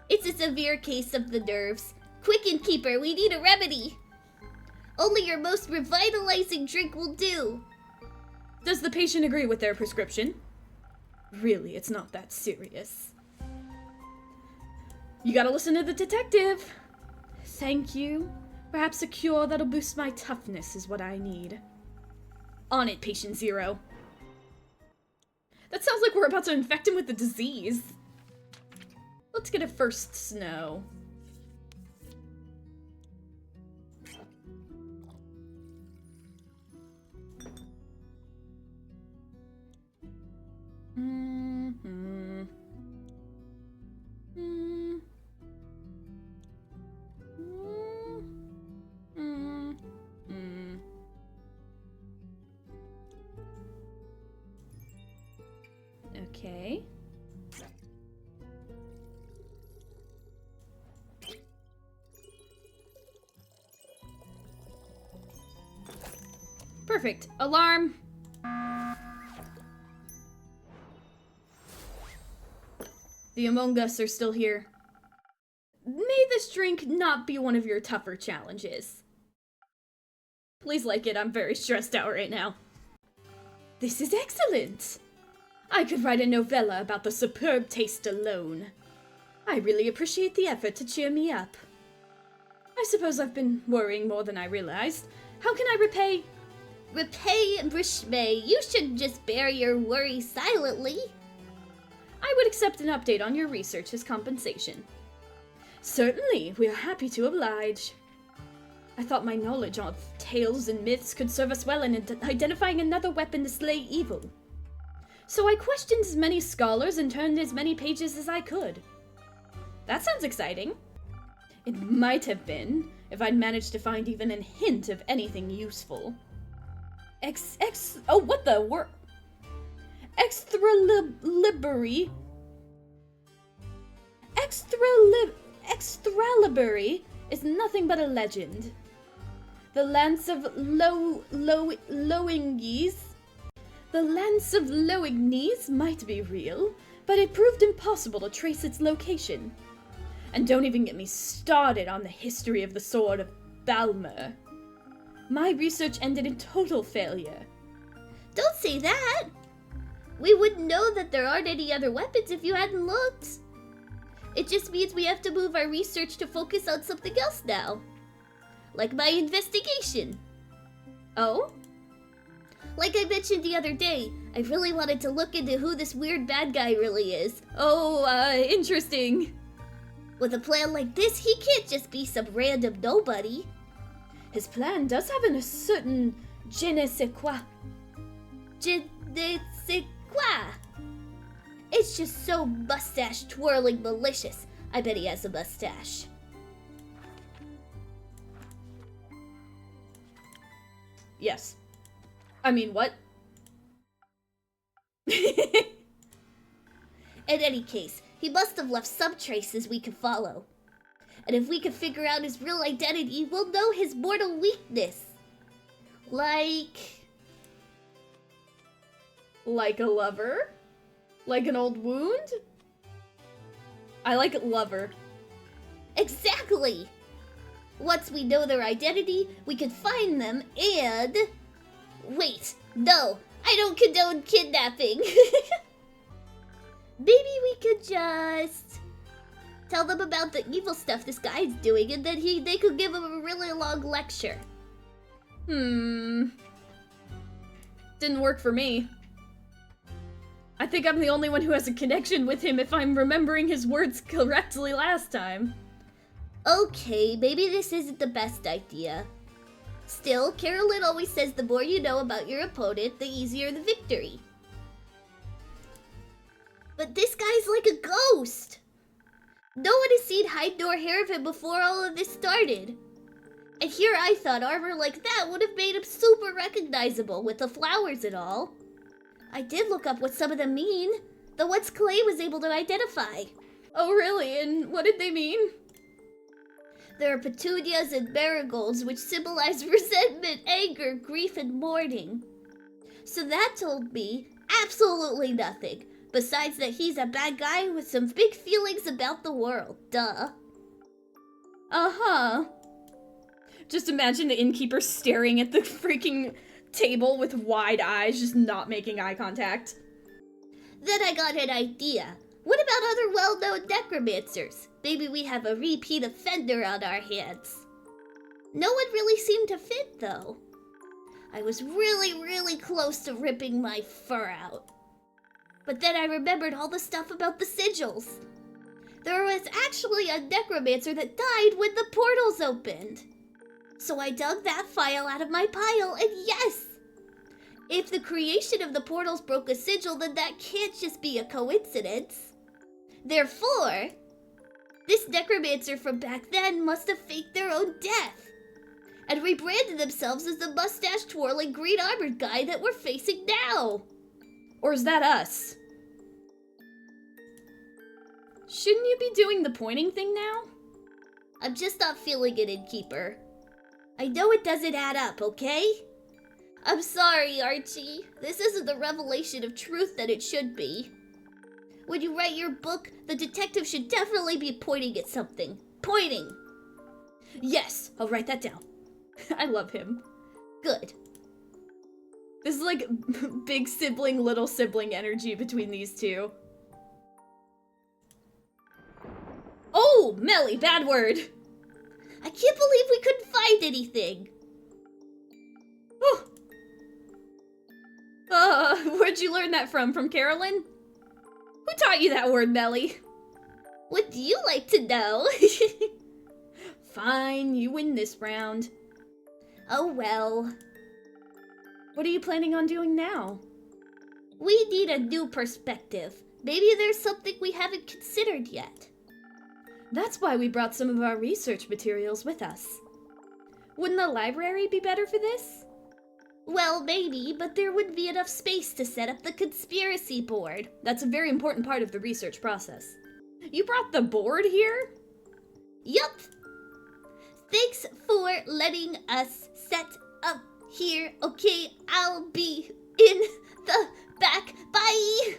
It's a severe case of the nerves. Quick, Innkeeper, we need a remedy. Only your most revitalizing drink will do. Does the patient agree with their prescription? Really, it's not that serious. You gotta listen to the detective. Thank you. Perhaps a cure that'll boost my toughness is what I need. On it, patient zero. That sounds like we're about to infect him with the disease. Let's get a first snow. Okay. Perfect. Alarm. The Among Us are still here. May this drink not be one of your tougher challenges. Please like it, I'm very stressed out right now. This is excellent! I could write a novella about the superb taste alone. I really appreciate the effort to cheer me up. I suppose I've been worrying more than I realized. How can I repay? Repay, Brishme, you shouldn't just bear your worry silently. I would accept an update on your research as compensation. Certainly, we are happy to oblige. I thought my knowledge of tales and myths could serve us well in identifying another weapon to slay evil. So I questioned as many scholars and turned as many pages as I could. That sounds exciting. It might have been, if I'd managed to find even a hint of anything useful. Oh, what the word? Extralibrary is nothing but a legend. The Lance of Loignes might be real, but it proved impossible to trace its location. And don't even get me started on the history of the Sword of Balmer. My research ended in total failure. Don't say that! We wouldn't know that there aren't any other weapons if you hadn't looked. It just means we have to move our research to focus on something else now. Like my investigation. Oh? Like I mentioned the other day, I really wanted to look into who this weird bad guy really is. Oh, interesting. With a plan like this, he can't just be some random nobody. His plan does have a certain je ne sais quoi. Je ne sais quoi? It's just so mustache-twirling malicious. I bet he has a mustache. Yes. I mean, what? In any case, he must have left some traces we could follow. And if we can figure out his real identity, we'll know his mortal weakness. Like a lover? Like an old wound? I like lover. Exactly! Once we know their identity, we could find them and... Wait, no, I don't condone kidnapping. Maybe we could just tell them about the evil stuff this guy's doing, and then they could give him a really long lecture. Didn't work for me. I think I'm the only one who has a connection with him if I'm remembering his words correctly last time. Okay, maybe this isn't the best idea. Still, Carolyn always says the more you know about your opponent, the easier the victory. But this guy's like a ghost! No one has seen hide nor hair of him before all of this started. And here I thought armor like that would have made him super recognizable with the flowers and all. I did look up what some of them mean, the ones Clay was able to identify. Oh really? And what did they mean? There are petunias and marigolds which symbolize resentment, anger, grief, and mourning. So that told me absolutely nothing, besides that he's a bad guy with some big feelings about the world, duh. Uh-huh. Just imagine the innkeeper staring at the freaking table with wide eyes, just not making eye contact. Then I got an idea. What about other well-known necromancers? Maybe we have a repeat offender on our hands. No one really seemed to fit, though. I was really close to ripping my fur out. But then I remembered all the stuff about the sigils. There was actually a necromancer that died when the portals opened. So I dug that file out of my pile, and yes! If the creation of the portals broke a sigil, then that can't just be a coincidence. Therefore, this necromancer from back then must have faked their own death and rebranded themselves as the mustache-twirling green-armored guy that we're facing now. Or is that us? Shouldn't you be doing the pointing thing now? I'm just not feeling it, Innkeeper. I know it doesn't add up, okay? I'm sorry, Archie. This isn't the revelation of truth that it should be. When you write your book, the detective should definitely be pointing at something. Pointing! Yes, I'll write that down. I love him. Good. This is like big sibling, little sibling energy between these two. Oh, Melly, bad word. I can't believe we couldn't find anything. Where'd you learn that from? From Carolyn? Who taught you that word, Melly? Would you like to know? Fine, you win this round. Oh well. What are you planning on doing now? We need a new perspective. Maybe there's something we haven't considered yet. That's why we brought some of our research materials with us. Wouldn't the library be better for this? Well, maybe, but there wouldn't be enough space to set up the conspiracy board. That's a very important part of the research process. You brought the board here? Yup. Thanks for letting us set up here. Okay, I'll be in the back. Bye!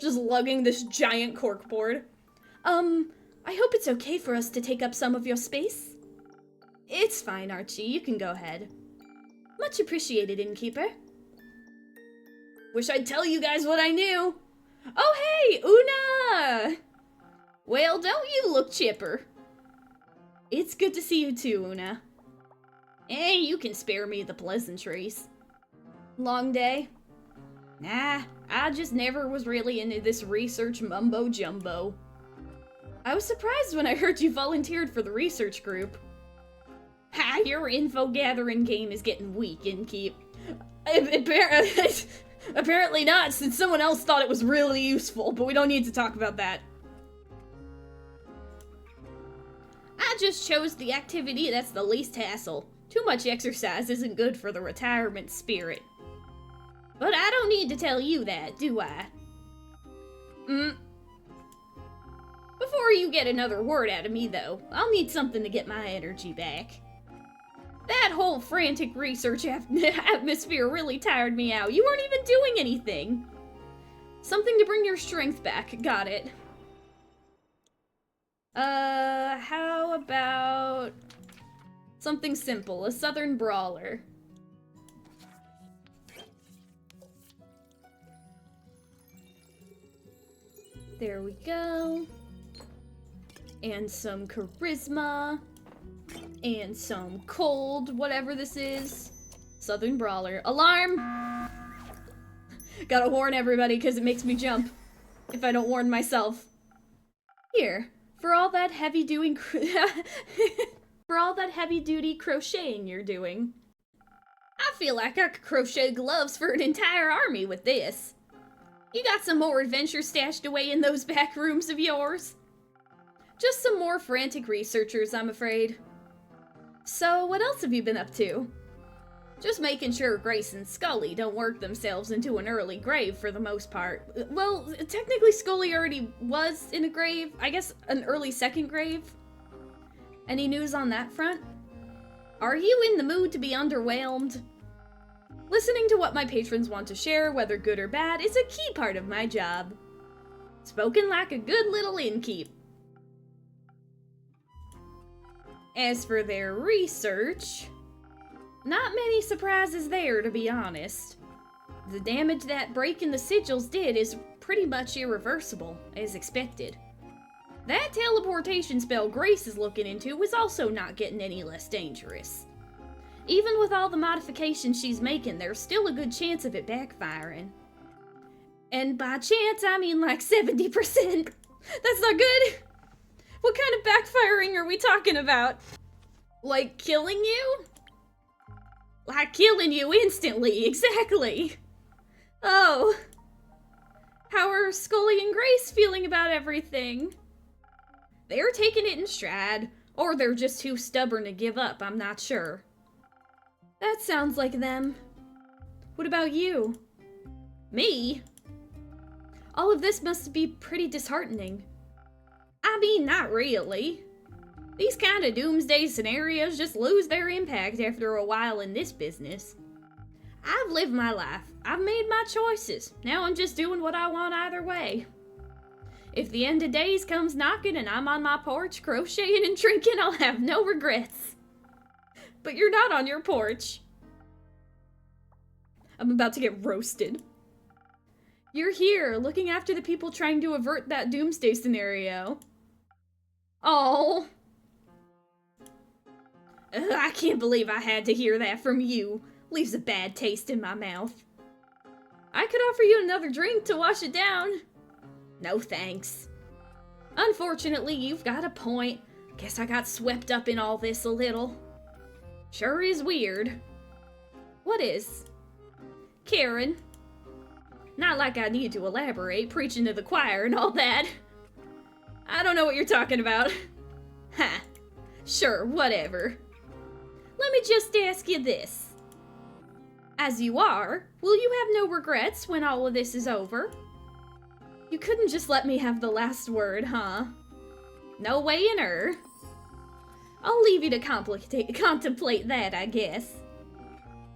Just lugging this giant corkboard. I hope it's okay for us to take up some of your space. It's fine, Archie. You can go ahead. Much appreciated, Innkeeper. Wish I'd tell you guys what I knew. Oh, hey, Una! Well, don't you look chipper. It's good to see you too, Una. You can spare me the pleasantries. Long day? Nah, I just never was really into this research mumbo-jumbo. I was surprised when I heard you volunteered for the research group. Ha, your info-gathering game is getting weak, Innkeep. Apparently not, since someone else thought it was really useful, but we don't need to talk about that. I just chose the activity that's the least hassle. Too much exercise isn't good for the retirement spirit. But I don't need to tell you that, do I? Before you get another word out of me, though, I'll need something to get my energy back. That whole frantic research atmosphere really tired me out. You weren't even doing anything. Something to bring your strength back. Got it. How about Something simple, a southern brawler. There we go. And some charisma. And some cold, whatever this is. Southern brawler. Alarm! Gotta warn everybody because it makes me jump. If I don't warn myself. Here, for all that heavy-duty crocheting you're doing. I feel like I could crochet gloves for an entire army with this. You got some more adventure stashed away in those back rooms of yours? Just some more frantic researchers, I'm afraid. So, what else have you been up to? Just making sure Grace and Scully don't work themselves into an early grave for the most part. Well, technically Scully already was in a grave. I guess an early second grave. Any news on that front? Are you in the mood to be underwhelmed? Listening to what my patrons want to share, whether good or bad, is a key part of my job. Spoken like a good little innkeep. As for their research, not many surprises there, to be honest. The damage that breaking the sigils did is pretty much irreversible, as expected. That teleportation spell Grace is looking into is also not getting any less dangerous. Even with all the modifications she's making, there's still a good chance of it backfiring. And by chance, I mean like 70%. That's not good! What kind of backfiring are we talking about? Like killing you? Like killing you instantly, exactly. Oh. How are Scully and Grace feeling about everything? They're taking it in stride, or they're just too stubborn to give up, I'm not sure. That sounds like them. What about you? Me? All of this must be pretty disheartening. I mean, not really. These kind of doomsday scenarios just lose their impact after a while in this business. I've lived my life. I've made my choices. Now I'm just doing what I want either way. If the end of days comes knocking and I'm on my porch crocheting and drinking, I'll have no regrets. But you're not on your porch. I'm about to get roasted. You're here, looking after the people trying to avert that doomsday scenario. Oh. I can't believe I had to hear that from you. Leaves a bad taste in my mouth. I could offer you another drink to wash it down. No thanks. Unfortunately, you've got a point. Guess I got swept up in all this a little. Sure is weird. What is? Karen. Not like I need to elaborate, preaching to the choir and all that. I don't know what you're talking about. Ha. Sure, whatever. Let me just ask you this. As you are, will you have no regrets when all of this is over? You couldn't just let me have the last word, huh? No way in her. I'll leave you to contemplate that, I guess.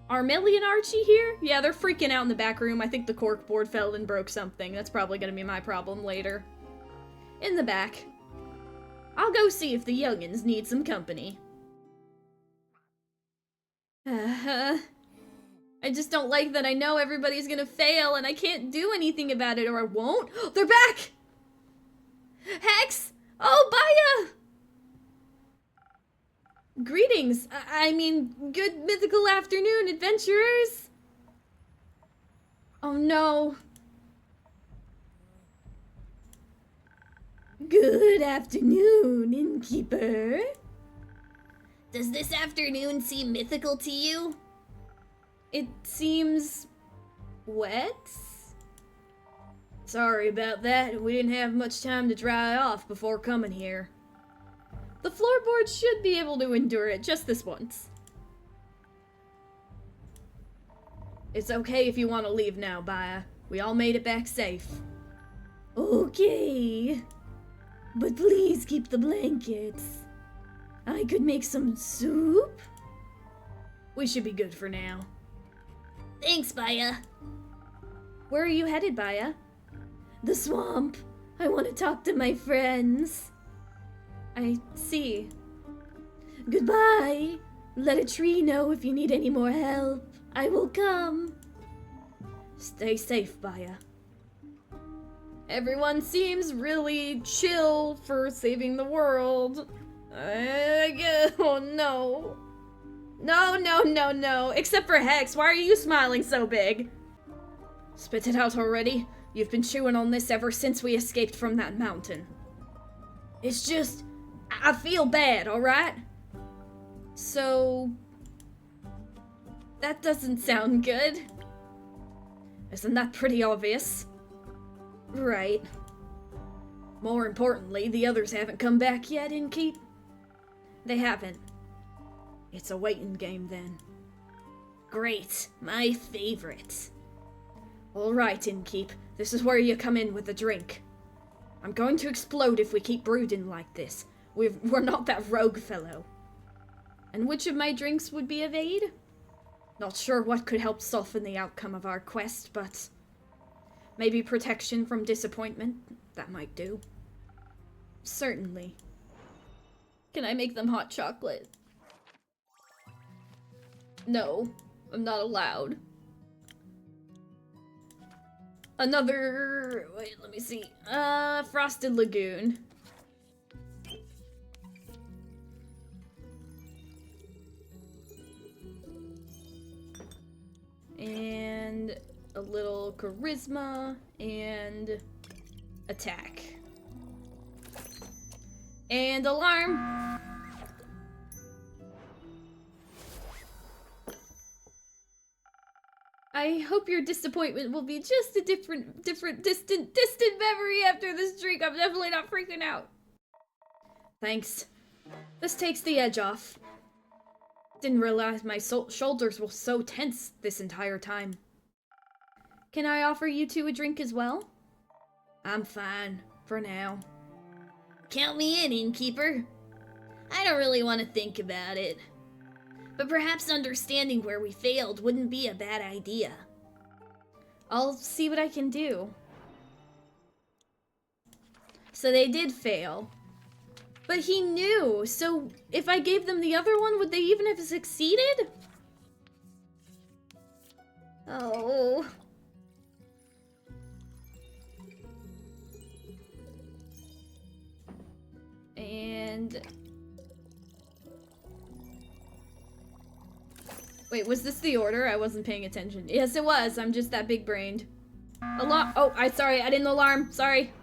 Are Millie and Archie here? Yeah, they're freaking out in the back room. I think the corkboard fell and broke something. That's probably gonna be my problem later. In the back. I'll go see if the youngins need some company. I just don't like that I know everybody's gonna fail and I can't do anything about it, or I won't. They're back! Hex! Oh, Baya! Greetings. I mean, good mythical afternoon, adventurers. Oh no. Good afternoon, Innkeeper. Does this afternoon seem mythical to you? It seems wet. Sorry about that. We didn't have much time to dry off before coming here. The floorboards should be able to endure it just this once. It's okay if you want to leave now, Baya. We all made it back safe. Okay. But please keep the blankets. I could make some soup. We should be good for now. Thanks, Baya. Where are you headed, Baya? The swamp. I want to talk to my friends. I see. Goodbye. Let a tree know if you need any more help. I will come. Stay safe, Baya. Everyone seems really chill for saving the world. Oh no. No. Except for Hex, why are you smiling so big? Spit it out already. You've been chewing on this ever since we escaped from that mountain. It's just, I feel bad, alright? So, that doesn't sound good. Isn't that pretty obvious? Right. More importantly, the others haven't come back yet, Innkeep. They haven't. It's a waiting game then. Great, my favorite. Alright, Innkeep, this is where you come in with a drink. I'm going to explode if we keep brooding like this. We're not that rogue fellow. And which of my drinks would be of aid? Not sure what could help soften the outcome of our quest, but maybe protection from disappointment. That might do. Certainly. Can I make them hot chocolate? No, I'm not allowed. Another, wait, let me see. Frosted Lagoon. And a little charisma and attack. And alarm. I hope your disappointment will be just a distant memory after this drink. I'm definitely not freaking out. Thanks. This takes the edge off. Didn't realize my shoulders were so tense this entire time. Can I offer you two a drink as well? I'm fine, for now. Count me in, Innkeeper. I don't really want to think about it. But perhaps understanding where we failed wouldn't be a bad idea. I'll see what I can do. So they did fail. But he knew, so if I gave them the other one, would they even have succeeded? Oh. And... wait, was this the order? I wasn't paying attention. Yes, it was. I'm just that big-brained. Alarm! Oh, sorry, I didn't alarm. Sorry.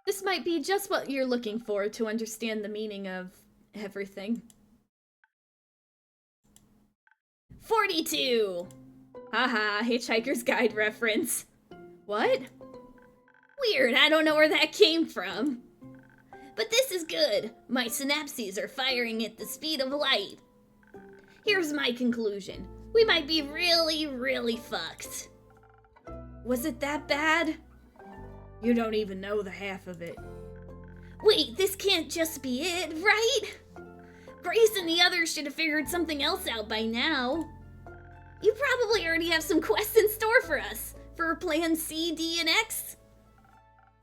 This might be just what you're looking for to understand the meaning of everything. 42! Haha, Hitchhiker's Guide reference. What? Weird, I don't know where that came from. But this is good. My synapses are firing at the speed of light. Here's my conclusion. We might be really, really fucked. Was it that bad? You don't even know the half of it. Wait, this can't just be it, right? Grace and the others should have figured something else out by now. You probably already have some quests in store for us. For plan C, D, and X.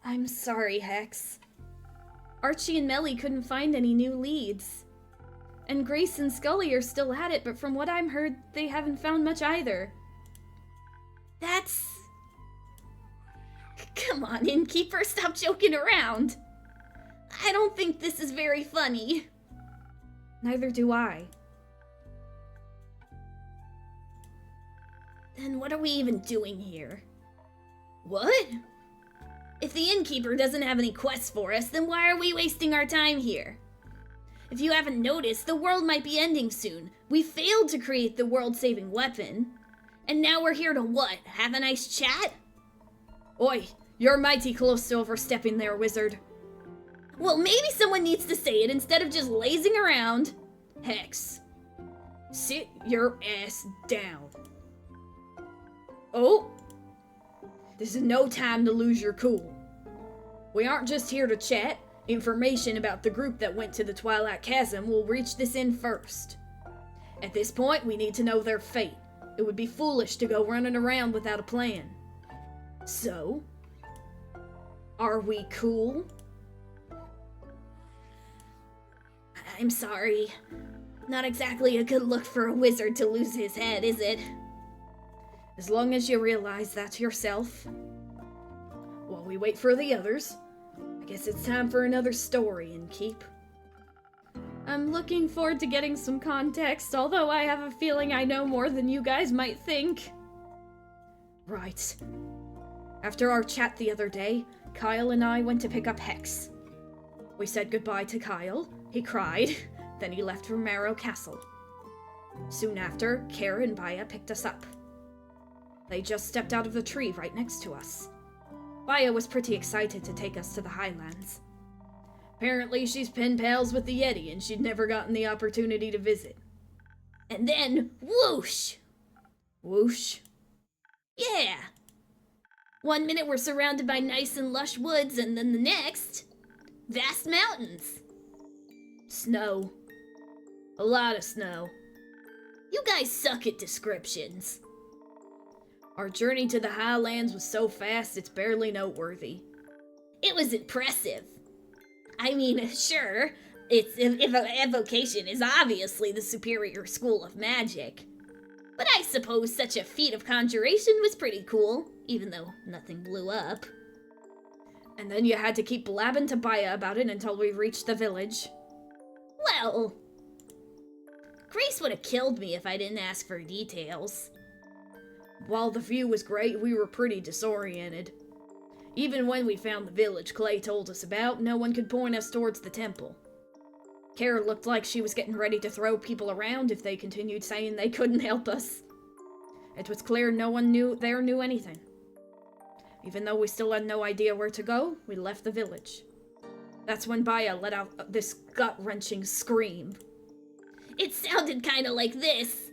I'm sorry, Hex. Archie and Melly couldn't find any new leads. And Grace and Scully are still at it, but from what I'm heard, they haven't found much either. That's... Come on, Innkeeper, stop joking around. I don't think this is very funny. Neither do I. Then what are we even doing here? What? If the Innkeeper doesn't have any quests for us, then why are we wasting our time here? If you haven't noticed, the world might be ending soon. We failed to create the world-saving weapon. And now we're here to what? Have a nice chat? Oi, you're mighty close to overstepping there, wizard. Well, maybe someone needs to say it instead of just lazing around. Hex, sit your ass down. Oh, this is no time to lose your cool. We aren't just here to chat. Information about the group that went to the Twilight Chasm will reach this inn first. At this point, we need to know their fate. It would be foolish to go running around without a plan. So, are we cool? I'm sorry. Not exactly a good look for a wizard to lose his head, is it? As long as you realize that yourself. While we wait for the others, I guess it's time for another story, Innkeep. I'm looking forward to getting some context, although I have a feeling I know more than you guys might think. Right. After our chat the other day, Kyle and I went to pick up Hex. We said goodbye to Kyle, he cried, then he left for Marrow Castle. Soon after, Kara and Baya picked us up. They just stepped out of the tree right next to us. Baya was pretty excited to take us to the Highlands. Apparently she's pen pals with the Yeti and she'd never gotten the opportunity to visit. And then, whoosh! Whoosh? Yeah! 1 minute we're surrounded by nice and lush woods, and then the next, vast mountains. Snow. A lot of snow. You guys suck at descriptions. Our journey to the Highlands was so fast it's barely noteworthy. It was impressive. I mean, sure, evocation is obviously the superior school of magic. But I suppose such a feat of conjuration was pretty cool, even though nothing blew up. And then you had to keep blabbing to Baya about it until we reached the village. Well, Grace would have killed me if I didn't ask for details. While the view was great, we were pretty disoriented. Even when we found the village Clay told us about, no one could point us towards the temple. Kara looked like she was getting ready to throw people around if they continued saying they couldn't help us. It was clear no one knew anything. Even though we still had no idea where to go, we left the village. That's when Baya let out this gut-wrenching scream. It sounded kinda like this.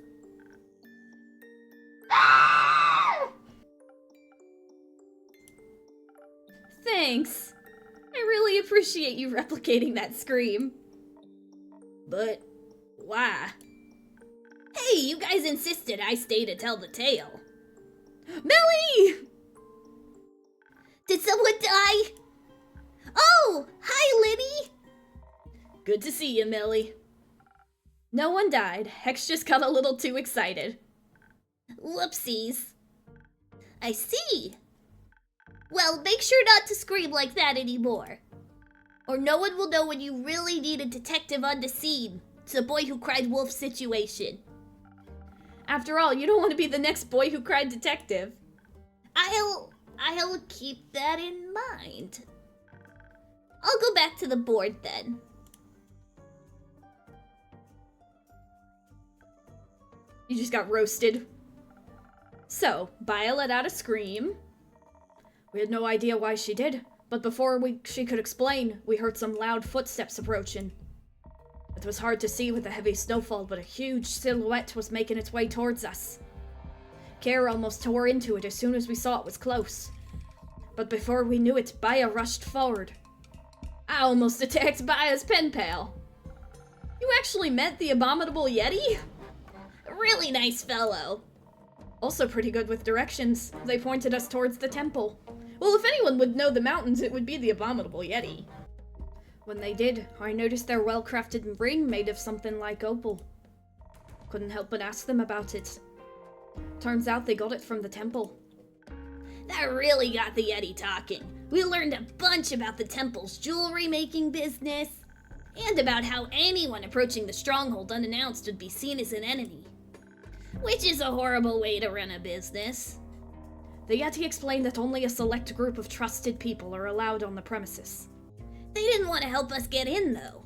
Thanks. I really appreciate you replicating that scream. But why? Hey, you guys insisted I stay to tell the tale. Melly! Did someone die? Oh, hi, Liddy! Good to see you, Melly. No one died. Hex just got a little too excited. Whoopsies. I see. Well, make sure not to scream like that anymore. Or no one will know when you really need a detective on the scene. It's the boy who cried wolf situation. After all, you don't want to be the next boy who cried detective. I'll keep that in mind. I'll go back to the board then. You just got roasted. So, Baya let out a scream. We had no idea why she did, but before she could explain, we heard some loud footsteps approaching. It was hard to see with the heavy snowfall, but a huge silhouette was making its way towards us. Kara almost tore into it as soon as we saw it was close. But before we knew it, Baya rushed forward. I almost attacked Baya's pen pal. You actually met the abominable Yeti? Really nice fellow. Also pretty good with directions. They pointed us towards the temple. Well, if anyone would know the mountains, it would be the abominable Yeti. When they did, I noticed their well-crafted ring made of something like opal. Couldn't help but ask them about it. Turns out they got it from the temple. That really got the Yeti talking. We learned a bunch about the temple's jewelry making business, and about how anyone approaching the stronghold unannounced would be seen as an enemy. Which is a horrible way to run a business. The Yeti explained that only a select group of trusted people are allowed on the premises. They didn't want to help us get in, though.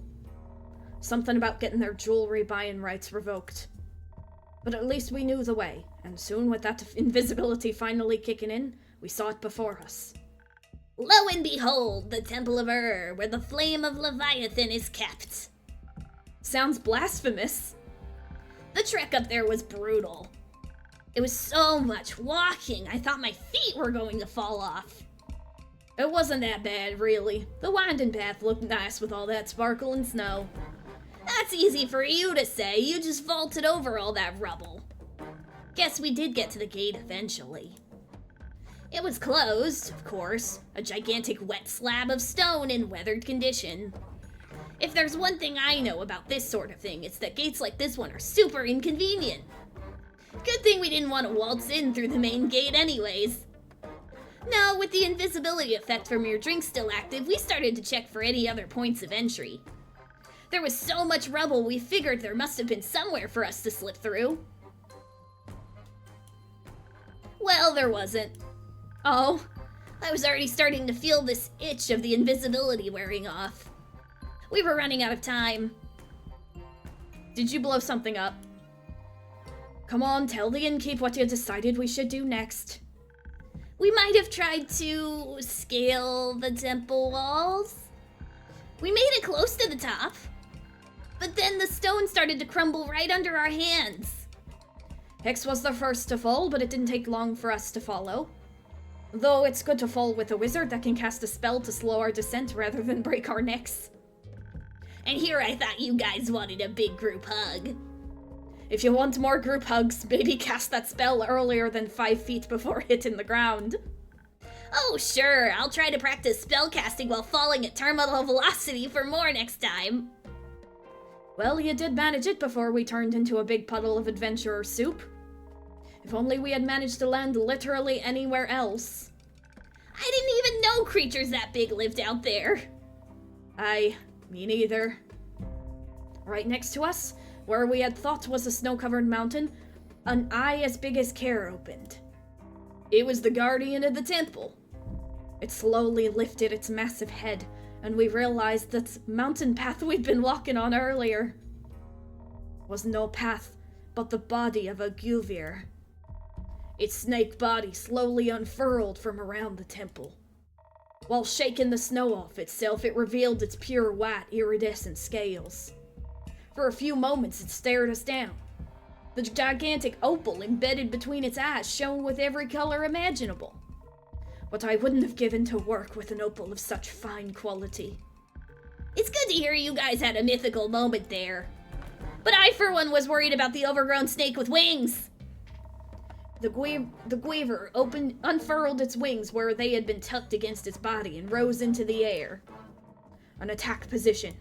Something about getting their jewelry buying rights revoked. But at least we knew the way, and soon with that invisibility finally kicking in, we saw it before us. Lo and behold, the Temple of Ur, where the flame of Leviathan is kept. Sounds blasphemous. The trek up there was brutal. It was so much walking, I thought my feet were going to fall off. It wasn't that bad, really. The winding path looked nice with all that sparkle and snow. That's easy for you to say, you just vaulted over all that rubble. Guess we did get to the gate eventually. It was closed, of course, a gigantic wet slab of stone in weathered condition. If there's one thing I know about this sort of thing, it's that gates like this one are super inconvenient. Good thing we didn't want to waltz in through the main gate anyways. No, with the invisibility effect from your drink still active, we started to check for any other points of entry. There was so much rubble, we figured there must have been somewhere for us to slip through. Well, there wasn't. Oh, I was already starting to feel this itch of the invisibility wearing off. We were running out of time. Did you blow something up? Come on, tell the innkeep what you decided we should do next. We might have tried to scale the temple walls. We made it close to the top. But then the stone started to crumble right under our hands. Hex was the first to fall, but it didn't take long for us to follow. Though it's good to fall with a wizard that can cast a spell to slow our descent rather than break our necks. And here I thought you guys wanted a big group hug. If you want more group hugs, maybe cast that spell earlier than 5 feet before hitting the ground. Oh sure, I'll try to practice spellcasting while falling at terminal velocity for more next time. Well, you did manage it before we turned into a big puddle of adventurer soup. If only we had managed to land literally anywhere else. I didn't even know creatures that big lived out there. Aye, me neither. Right next to us, where we had thought was a snow-covered mountain, an eye as big as Care opened. It was the guardian of the temple. It slowly lifted its massive head, and we realized that mountain path we'd been walking on earlier was no path, but the body of a Guvir. Its snake body slowly unfurled from around the temple. While shaking the snow off itself, it revealed its pure white, iridescent scales. For a few moments, it stared us down. The gigantic opal embedded between its eyes shone with every color imaginable. But I wouldn't have given to work with an opal of such fine quality. It's good to hear you guys had a mythical moment there. But I, for one, was worried about the overgrown snake with wings. The Guiver unfurled its wings where they had been tucked against its body and rose into the air. An attack position.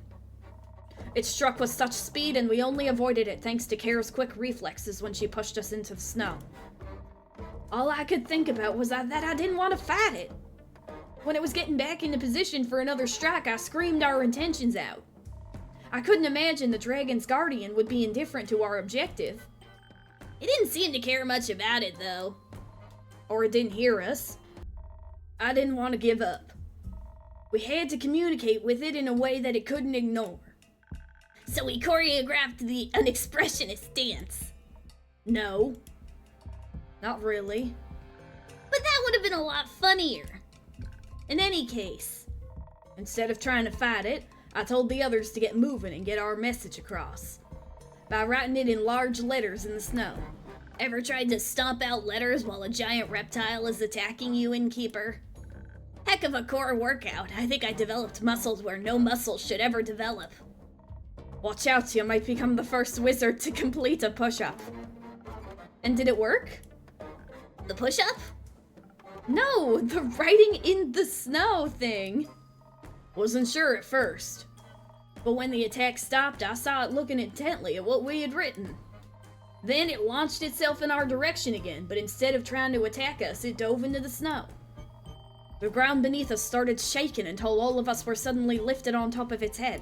It struck with such speed, and we only avoided it thanks to Care's quick reflexes when she pushed us into the snow. All I could think about was that I didn't want to fight it. When it was getting back into position for another strike, I screamed our intentions out. I couldn't imagine the dragon's guardian would be indifferent to our objective. It didn't seem to care much about it, though. Or it didn't hear us. I didn't want to give up. We had to communicate with it in a way that it couldn't ignore. So we choreographed an expressionist dance. No. Not really. But that would have been a lot funnier. In any case, instead of trying to fight it, I told the others to get moving and get our message across. By writing it in large letters in the snow. Ever tried to stomp out letters while a giant reptile is attacking you, Innkeeper? Heck of a core workout. I think I developed muscles where no muscles should ever develop. Watch out, you might become the first wizard to complete a push-up. And did it work? The push-up? No, the writing in the snow thing. Wasn't sure at first. But when the attack stopped, I saw it looking intently at what we had written. Then it launched itself in our direction again, but instead of trying to attack us, it dove into the snow. The ground beneath us started shaking until all of us were suddenly lifted on top of its head.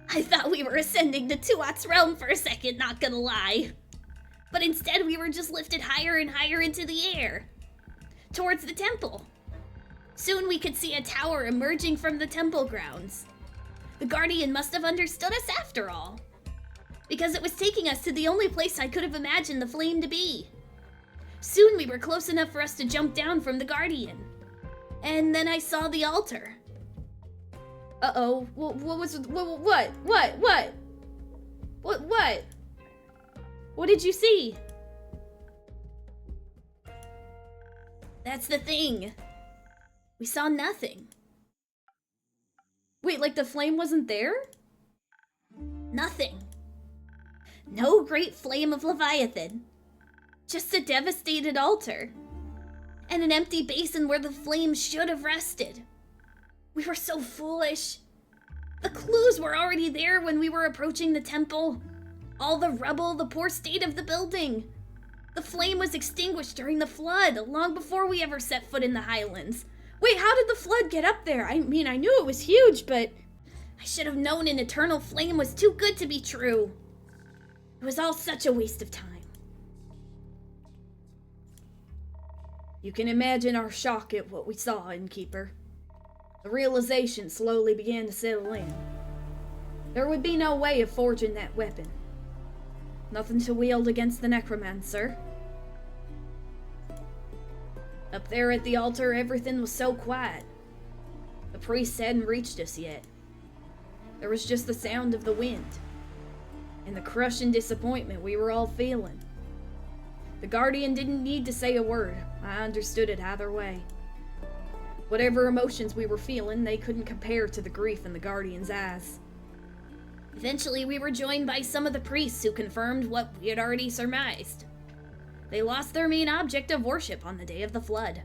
I thought we were ascending to Tuat's realm for a second, not gonna lie. But instead we were just lifted higher and higher into the air. Towards the temple. Soon we could see a tower emerging from the temple grounds. The guardian must have understood us after all. Because it was taking us to the only place I could have imagined the flame to be. Soon we were close enough for us to jump down from the guardian. And then I saw the altar. Uh-oh, what? What did you see? That's the thing. We saw nothing. Wait, like the flame wasn't there? Nothing. No great flame of Leviathan. Just a devastated altar. And an empty basin where the flame should have rested. We were so foolish. The clues were already there when we were approaching the temple. All the rubble, the poor state of the building. The flame was extinguished during the flood, long before we ever set foot in the Highlands. Wait, how did the flood get up there? I mean, I knew it was huge, but... I should have known an eternal flame was too good to be true. It was all such a waste of time. You can imagine our shock at what we saw, Innkeeper. The realization slowly began to settle in. There would be no way of forging that weapon. Nothing to wield against the necromancer. Up there at the altar, everything was so quiet. The priests hadn't reached us yet. There was just the sound of the wind, and the crushing disappointment we were all feeling. The Guardian didn't need to say a word. I understood it either way. Whatever emotions we were feeling, they couldn't compare to the grief in the Guardian's eyes. Eventually, we were joined by some of the priests who confirmed what we had already surmised. They lost their main object of worship on the day of the flood.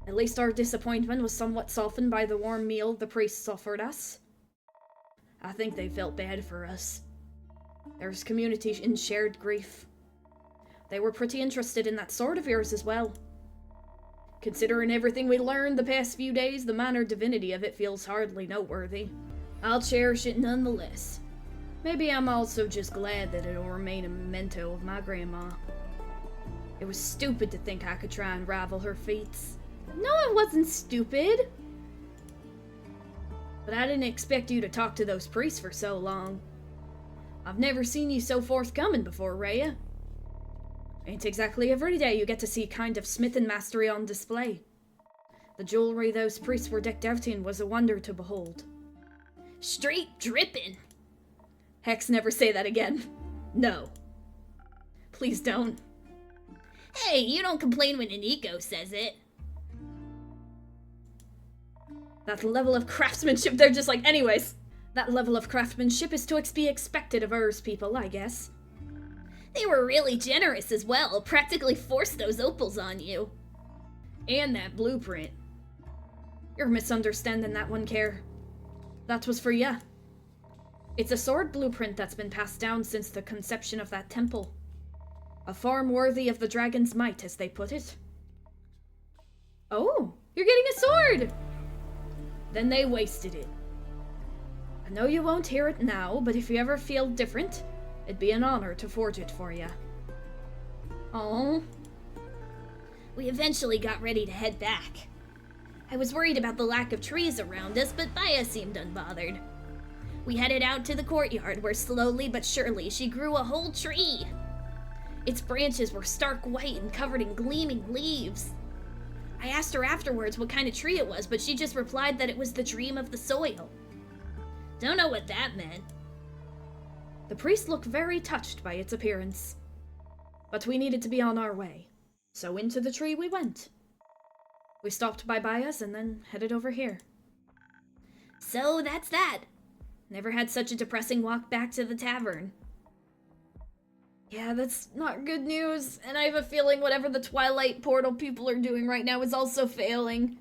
At least our disappointment was somewhat softened by the warm meal the priests offered us. I think they felt bad for us. There's community in shared grief. They were pretty interested in that sword of yours as well. Considering everything we learned the past few days, the minor divinity of it feels hardly noteworthy. I'll cherish it nonetheless. Maybe I'm also just glad that it'll remain a memento of my grandma. It was stupid to think I could try and rival her feats. No, it wasn't stupid. But I didn't expect you to talk to those priests for so long. I've never seen you so forthcoming before, Rhea. Ain't exactly every day you get to see kind of smithing mastery on display. The jewelry those priests were decked out in was a wonder to behold. Straight drippin'. Hex, never say that again. No. Please don't. Hey, you don't complain when Nico says it. That level of craftsmanship, they're just like, anyways. That level of craftsmanship is to be expected of Ur's people, I guess. They were really generous as well, practically forced those opals on you. And that blueprint. You're misunderstanding that one, Care. That was for ya. It's a sword blueprint that's been passed down since the conception of that temple. A form worthy of the dragon's might, as they put it. Oh, you're getting a sword! Then they wasted it. I know you won't hear it now, but if you ever feel different, it'd be an honor to forge it for you. Oh. We eventually got ready to head back. I was worried about the lack of trees around us, but Baya seemed unbothered. We headed out to the courtyard where slowly but surely she grew a whole tree. Its branches were stark white and covered in gleaming leaves. I asked her afterwards what kind of tree it was, but she just replied that it was the dream of the soil. Don't know what that meant. The priest looked very touched by its appearance. But we needed to be on our way, so into the tree we went. We stopped by Baya's and then headed over here. So that's that. Never had such a depressing walk back to the tavern. Yeah, that's not good news, and I have a feeling whatever the Twilight Portal people are doing right now is also failing.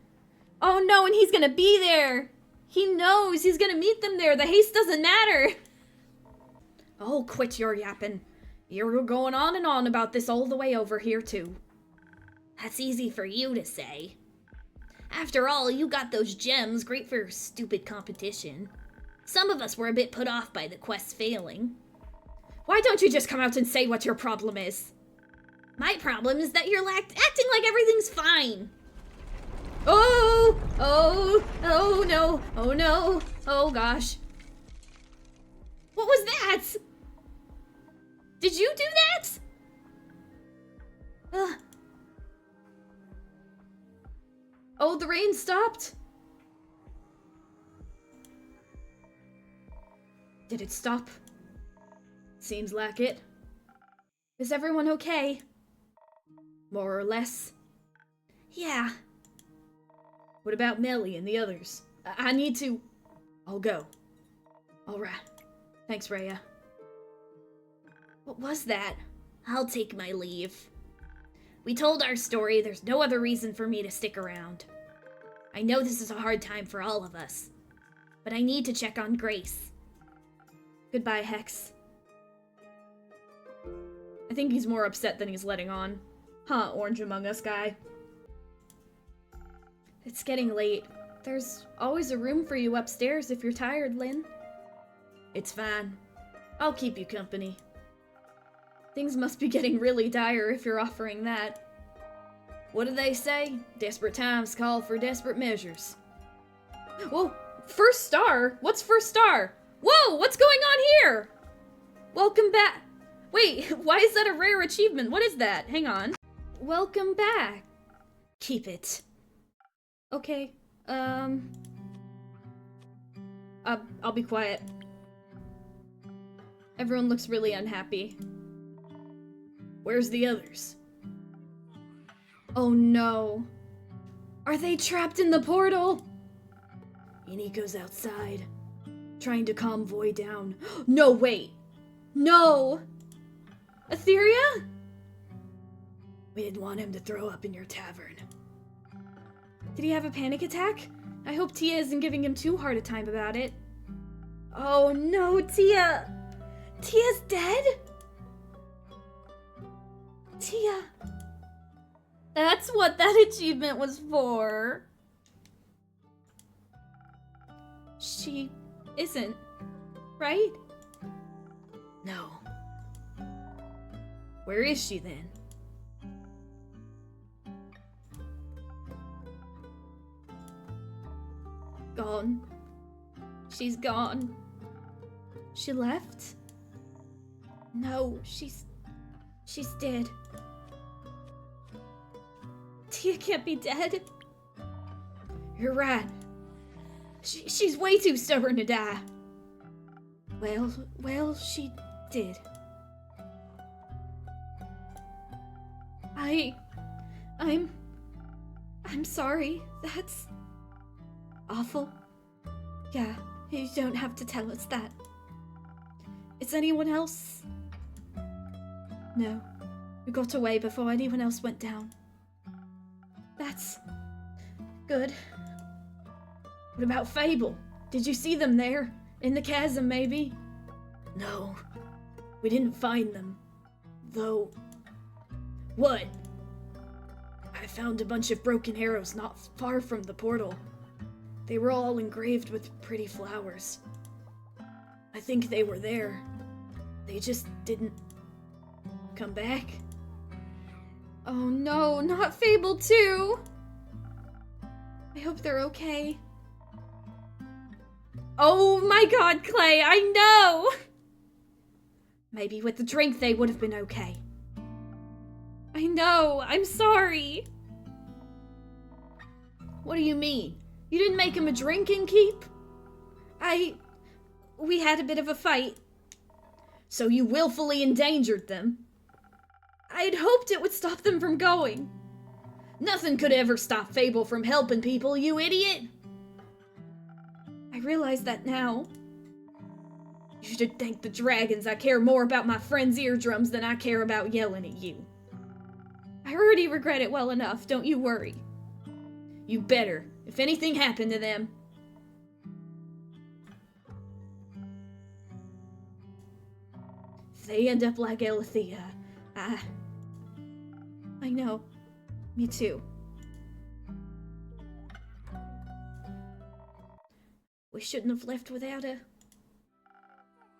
Oh no, and he's gonna be there! He knows he's gonna meet them there. The haste doesn't matter. Oh, quit your yapping. You're going on and on about this all the way over here, too. That's easy for you to say. After all, you got those gems, great for stupid competition. Some of us were a bit put off by the quest failing. Why don't you just come out and say what your problem is? My problem is that you're acting like everything's fine. Oh! Oh! Oh no! Oh no! Oh gosh. What was that? Did you do that? Oh, the rain stopped? Did it stop? Seems like it. Is everyone okay? More or less? Yeah. What about Melly and the others? I need to... I'll go. Alright. Thanks, Rhea. What was that? I'll take my leave. We told our story. There's no other reason for me to stick around. I know this is a hard time for all of us, but I need to check on Grace. Goodbye, Hex. I think he's more upset than he's letting on. Huh, Orange Among Us guy. It's getting late. There's always a room for you upstairs if you're tired, Lynn. It's fine. I'll keep you company. Things must be getting really dire if you're offering that. What do they say? Desperate times call for desperate measures. Whoa, first star? What's first star? Whoa, what's going on here? Welcome back. Wait, why is that a rare achievement? What is that? Hang on. Welcome back. Keep it. Okay, I'll be quiet. Everyone looks really unhappy. Where's the others? Oh no. Are they trapped in the portal? Iniko's outside, trying to calm Void down. No, wait. No! Etheria? We didn't want him to throw up in your tavern. Did he have a panic attack? I hope Tia isn't giving him too hard a time about it. Oh no, Tia! Tia's dead? Tia. That's what that achievement was for. She isn't, right? No. Where is she then? Gone. She's gone. She left? No, she's dead. Tia can't be dead. You're right. She's way too stubborn to die. Well, she did. I'm sorry. That's awful. Yeah, you don't have to tell us that. Is anyone else? No. We got away before anyone else went down. That's good. What about Fable? Did you see them there? In the chasm, maybe? No. We didn't find them. Though... What? I found a bunch of broken arrows not far from the portal. They were all engraved with pretty flowers. I think they were there. They just didn't come back. Oh no, not Fable 2! I hope they're okay. Oh my god, Clay, I know! Maybe with the drink they would have been okay. I know, I'm sorry. What do you mean? You didn't make him a drink, Innkeep? We had a bit of a fight. So you willfully endangered them? I'd hoped it would stop them from going. Nothing could ever stop Fable from helping people, you idiot! I realize that now. You should thank the dragons I care more about my friend's eardrums than I care about yelling at you. I already regret it well enough, don't you worry. You better, if anything happened to them. If they end up like Alethea, I know. Me too. We shouldn't have left without her.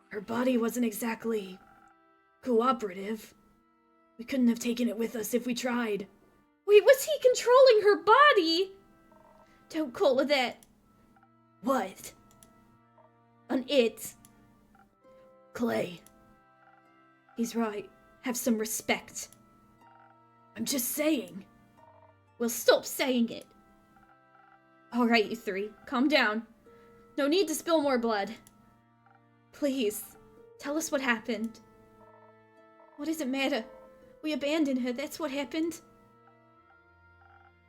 Her body wasn't exactly cooperative. We couldn't have taken it with us if we tried. Wait, was he controlling her body? Don't call her that. What? An it. Clay. He's right. Have some respect. I'm just saying. Well, stop saying it. Alright, you three. Calm down. No need to spill more blood. Please, tell us what happened. What does it matter? We abandoned her, that's what happened.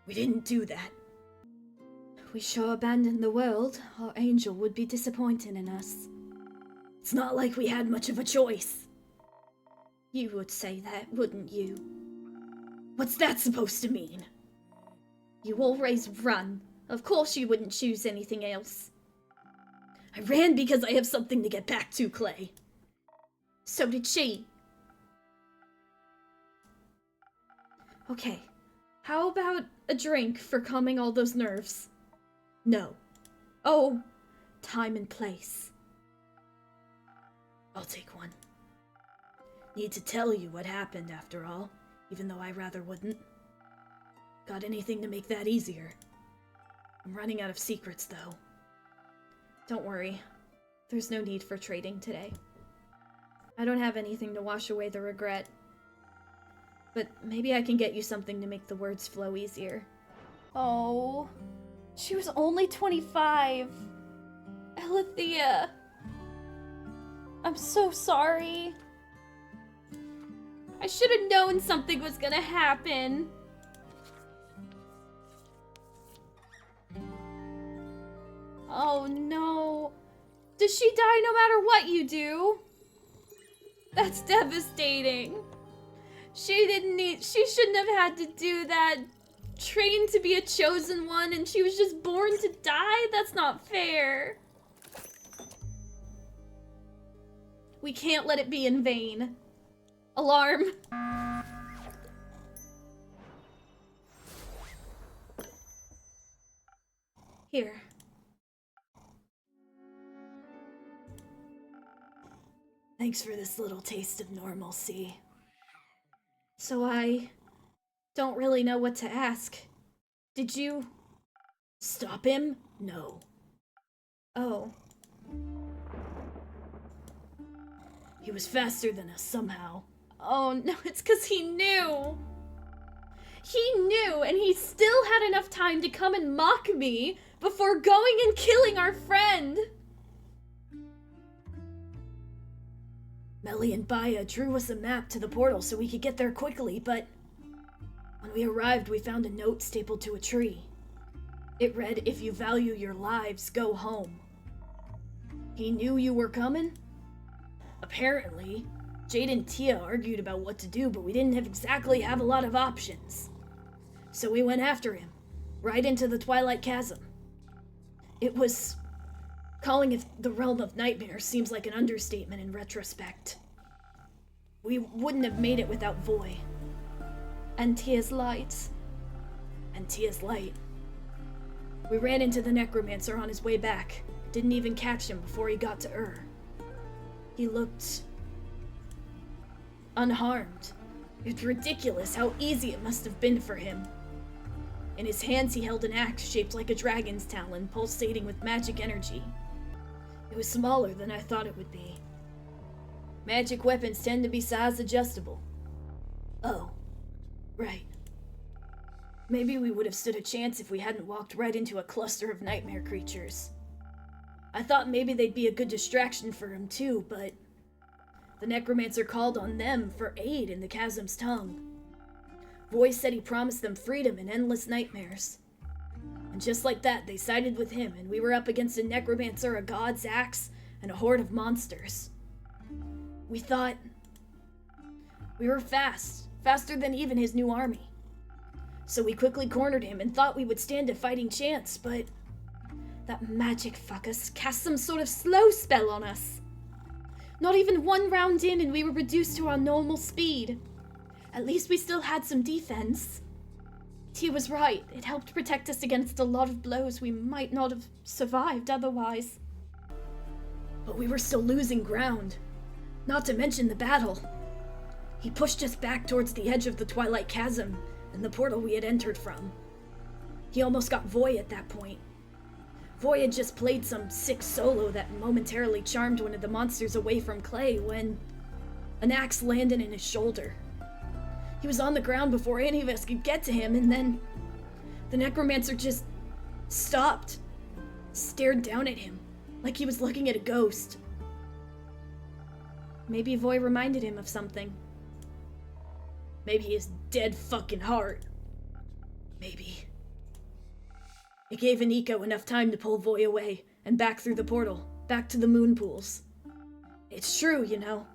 We didn't do that. We sure abandoned the world. Our angel would be disappointed in us. It's not like we had much of a choice. You would say that, wouldn't you? What's that supposed to mean? You always run. Of course you wouldn't choose anything else. I ran because I have something to get back to, Clay. So did she. Okay, how about a drink for calming all those nerves? No. Oh, time and place. I'll take one. Need to tell you what happened after all, even though I rather wouldn't. Got anything to make that easier? I'm running out of secrets, though. Don't worry. There's no need for trading today. I don't have anything to wash away the regret. But maybe I can get you something to make the words flow easier. Oh, she was only 25. Alethea. I'm so sorry. I should have known something was gonna happen. Oh no. Does she die no matter what you do? That's devastating. She shouldn't have had to do that. Trained to be a chosen one and she was just born to die? That's not fair. We can't let it be in vain. Alarm. Here. Thanks for this little taste of normalcy. So I don't really know what to ask. Did you stop him? No. Oh. He was faster than us somehow. Oh no, it's 'cause he knew. He knew, and he still had enough time to come and mock me before going and killing our friend. Melly and Baya drew us a map to the portal so we could get there quickly, but when we arrived, we found a note stapled to a tree. It read, "If you value your lives, go home." He knew you were coming? Apparently, Jade and Tia argued about what to do, but we didn't exactly have a lot of options. So we went after him, right into the Twilight Chasm. It was... calling it the realm of nightmares seems like an understatement in retrospect. We wouldn't have made it without Voy. And Tia's light. And Tia's light. We ran into the necromancer on his way back. Didn't even catch him before he got to Ur. He looked... unharmed. It's ridiculous how easy it must have been for him. In his hands he held an axe shaped like a dragon's talon, pulsating with magic energy. It was smaller than I thought it would be. Magic weapons tend to be size adjustable. Oh, right. Maybe we would have stood a chance if we hadn't walked right into a cluster of nightmare creatures. I thought maybe they'd be a good distraction for him too, but the necromancer called on them for aid in the chasm's tongue. Voice said he promised them freedom and endless nightmares. And just like that, they sided with him, and we were up against a necromancer, a god's axe, and a horde of monsters. We thought we were faster than even his new army. So we quickly cornered him and thought we would stand a fighting chance, but that magic fuckus cast some sort of slow spell on us. Not even one round in and we were reduced to our normal speed. At least we still had some defense. Tia was right. It helped protect us against a lot of blows we might not have survived otherwise. But we were still losing ground. Not to mention the battle. He pushed us back towards the edge of the Twilight Chasm and the portal we had entered from. He almost got Voy at that point. Voy had just played some sick solo that momentarily charmed one of the monsters away from Clay when an axe landed in his shoulder. He was on the ground before any of us could get to him, and then the necromancer just stopped, stared down at him, like he was looking at a ghost. Maybe Voy reminded him of something. Maybe his dead fucking heart. Maybe. It gave Aniko enough time to pull Voy away and back through the portal, back to the moon pools. It's true, you know.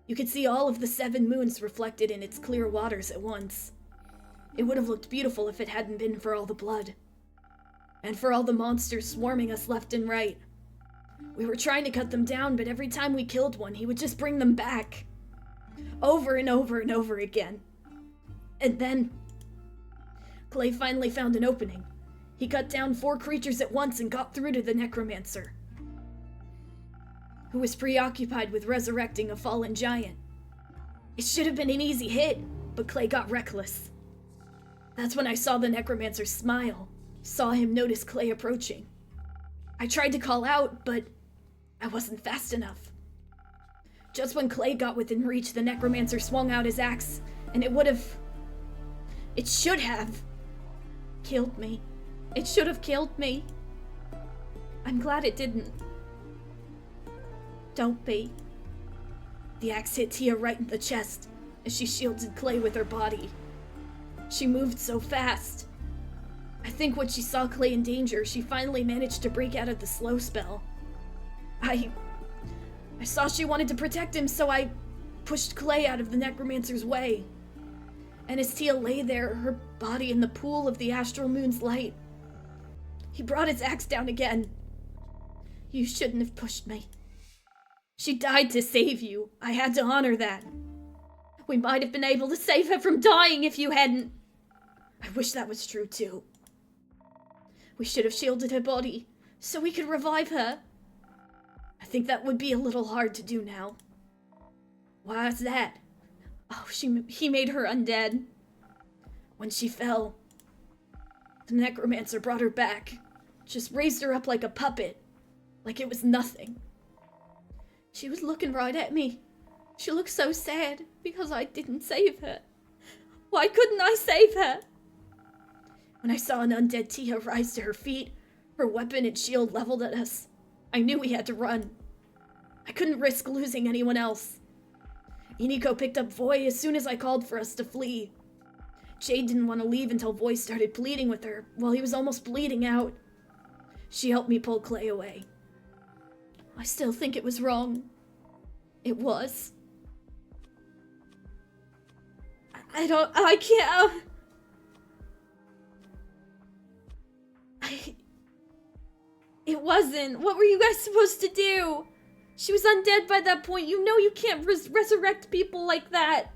You could see all of the 7 moons reflected in its clear waters at once. It would have looked beautiful if it hadn't been for all the blood. And for all the monsters swarming us left and right. We were trying to cut them down, but every time we killed one, he would just bring them back. Over and over and over again. And then Clay finally found an opening. He cut down 4 creatures at once and got through to the necromancer, who was preoccupied with resurrecting a fallen giant. It should have been an easy hit, but Clay got reckless. That's when I saw the necromancer smile, saw him notice Clay approaching. I tried to call out, but I wasn't fast enough. Just when Clay got within reach, the necromancer swung out his axe, and it should have killed me. It should have killed me. I'm glad it didn't. Don't be. The axe hit Tia right in the chest as she shielded Clay with her body. She moved so fast. I think when she saw Clay in danger, she finally managed to break out of the slow spell. I saw she wanted to protect him, so I pushed Clay out of the necromancer's way. And as Tia lay there, her body in the pool of the astral moon's light, he brought his axe down again. You shouldn't have pushed me. She died to save you. I had to honor that. We might have been able to save her from dying if you hadn't. I wish that was true too. We should have shielded her body so we could revive her. I think that would be a little hard to do now. Why is that? Oh, he made her undead. When she fell, the necromancer brought her back, just raised her up like a puppet, like it was nothing. She was looking right at me. She looked so sad because I didn't save her. Why couldn't I save her? When I saw an undead Tia rise to her feet, her weapon and shield leveled at us, I knew we had to run. I couldn't risk losing anyone else. Iniko picked up Voy as soon as I called for us to flee. Jade didn't want to leave until Voy started pleading with her while he was almost bleeding out. She helped me pull Clay away. I still think it was wrong. It was. I can't. It wasn't. What were you guys supposed to do? She was undead by that point. You know you can't resurrect people like that.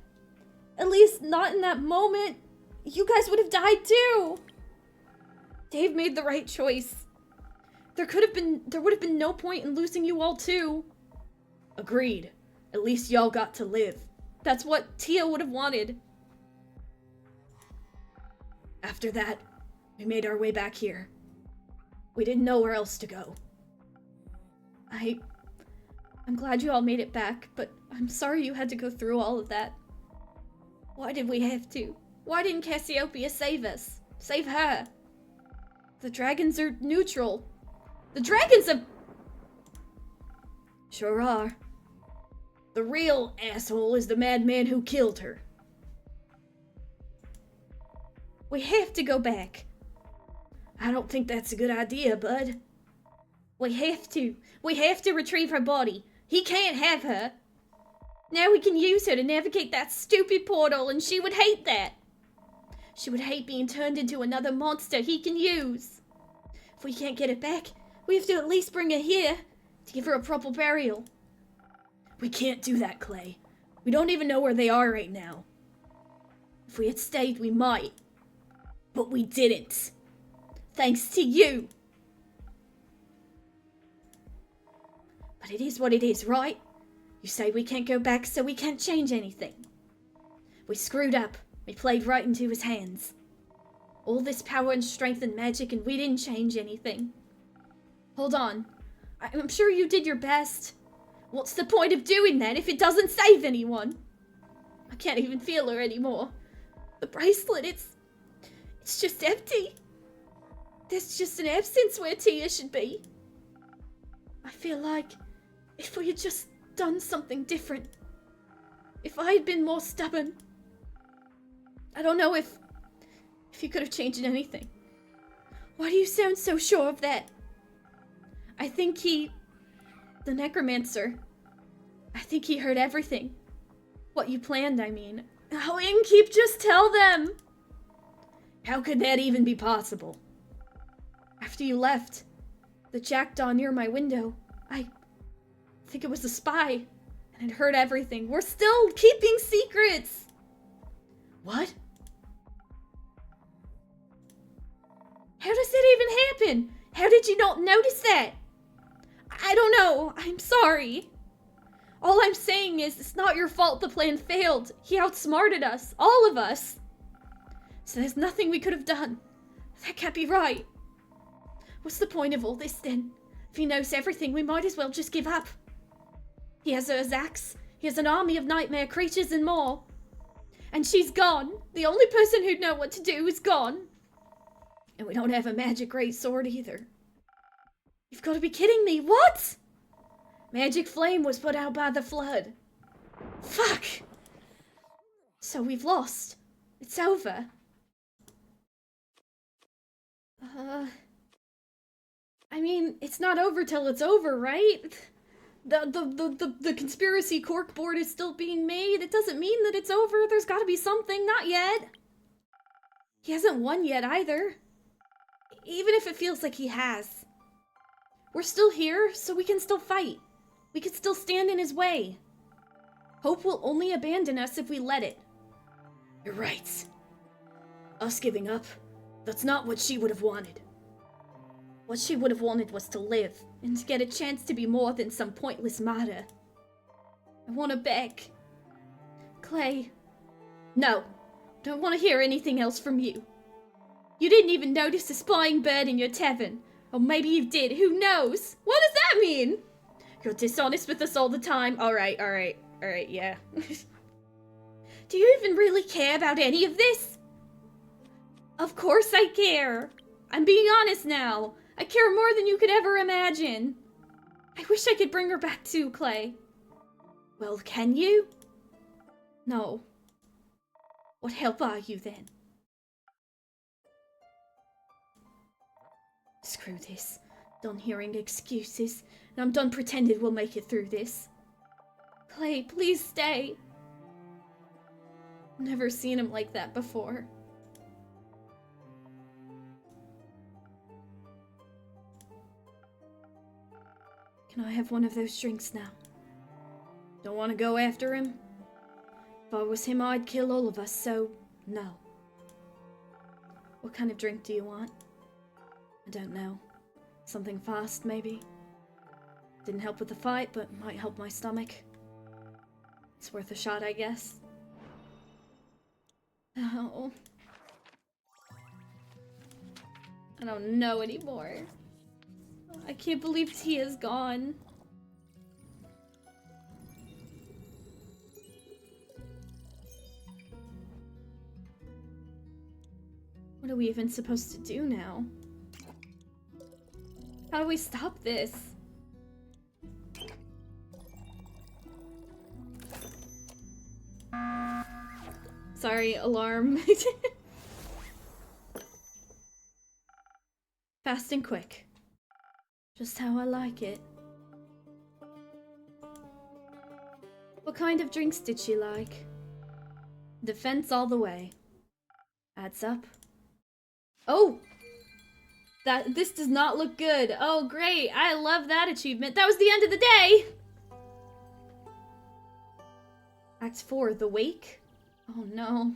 At least not in that moment. You guys would have died too. Dave made the right choice. There would have been no point in losing you all too. Agreed. At least y'all got to live. That's what Tia would have wanted. After that, we made our way back here. We didn't know where else to go. I'm glad you all made it back, but I'm sorry you had to go through all of that. Why did we have to? Why didn't Cassiopeia save us? Save her? The dragons are neutral. The dragons are... Sure are. The real asshole is the madman who killed her. We have to go back. I don't think that's a good idea, bud. We have to. We have to retrieve her body. He can't have her. Now we can use her to navigate that stupid portal, and she would hate that. She would hate being turned into another monster he can use. If we can't get it back, we have to at least bring her here to give her a proper burial. We can't do that, Clay. We don't even know where they are right now. If we had stayed, we might. But we didn't. Thanks to you. But it is what it is, right? You say we can't go back, so we can't change anything. We screwed up. We played right into his hands. All this power and strength and magic, and we didn't change anything. Hold on. I'm sure you did your best. What's the point of doing that if it doesn't save anyone? I can't even feel her anymore. The bracelet, it's just empty. There's just an absence where Tia should be. I feel like if we had just done something different, if I had been more stubborn, I don't know if you could have changed anything. Why do you sound so sure of that? I think the necromancer, I think he heard everything. What you planned, I mean. Oh, Innkeep, just tell them! How could that even be possible? After you left, the jackdaw near my window, I think it was a spy, and it heard everything. We're still keeping secrets! What? How does that even happen? How did you not notice that? I don't know. I'm sorry. All I'm saying is, it's not your fault the plan failed. He outsmarted us. All of us. So there's nothing we could have done. That can't be right. What's the point of all this then? If he knows everything, we might as well just give up. He has her axe. He has an army of nightmare creatures and more. And she's gone. The only person who'd know what to do is gone. And we don't have a magic great sword either. You've got to be kidding me. What? Magic flame was put out by the flood. Fuck! So we've lost. It's over. I mean, it's not over till it's over, right? The conspiracy corkboard is still being made. It doesn't mean that it's over. There's gotta be something. Not yet. He hasn't won yet either. Even if it feels like he has. We're still here, so we can still fight. We can still stand in his way. Hope will only abandon us if we let it. You're right. Us giving up, that's not what she would have wanted. What she would have wanted was to live, and to get a chance to be more than some pointless martyr. I want her back. Clay. No. Don't want to hear anything else from you. You didn't even notice the spying bird in your tavern. Or maybe you did, who knows? What does that mean? You're dishonest with us all the time. Alright, yeah. Do you even really care about any of this? Of course I care. I'm being honest now. I care more than you could ever imagine. I wish I could bring her back too, Clay. Well, can you? No. What help are you then? Screw this. Done hearing excuses, and I'm done pretending we'll make it through this. Clay, please stay. Never seen him like that before. Can I have one of those drinks now? Don't want to go after him? If I was him, I'd kill all of us, so no. What kind of drink do you want? I don't know. Something fast, maybe? Didn't help with the fight, but might help my stomach. It's worth a shot, I guess. Oh. I don't know anymore. I can't believe Tia's is gone. What are we even supposed to do now? How do we stop this? Sorry, alarm. Fast and quick. Just how I like it. What kind of drinks did she like? Defense all the way. Adds up. Oh! This does not look good. Oh, great. I love that achievement. That was the end of the day! Act 4, The Wake? Oh, no.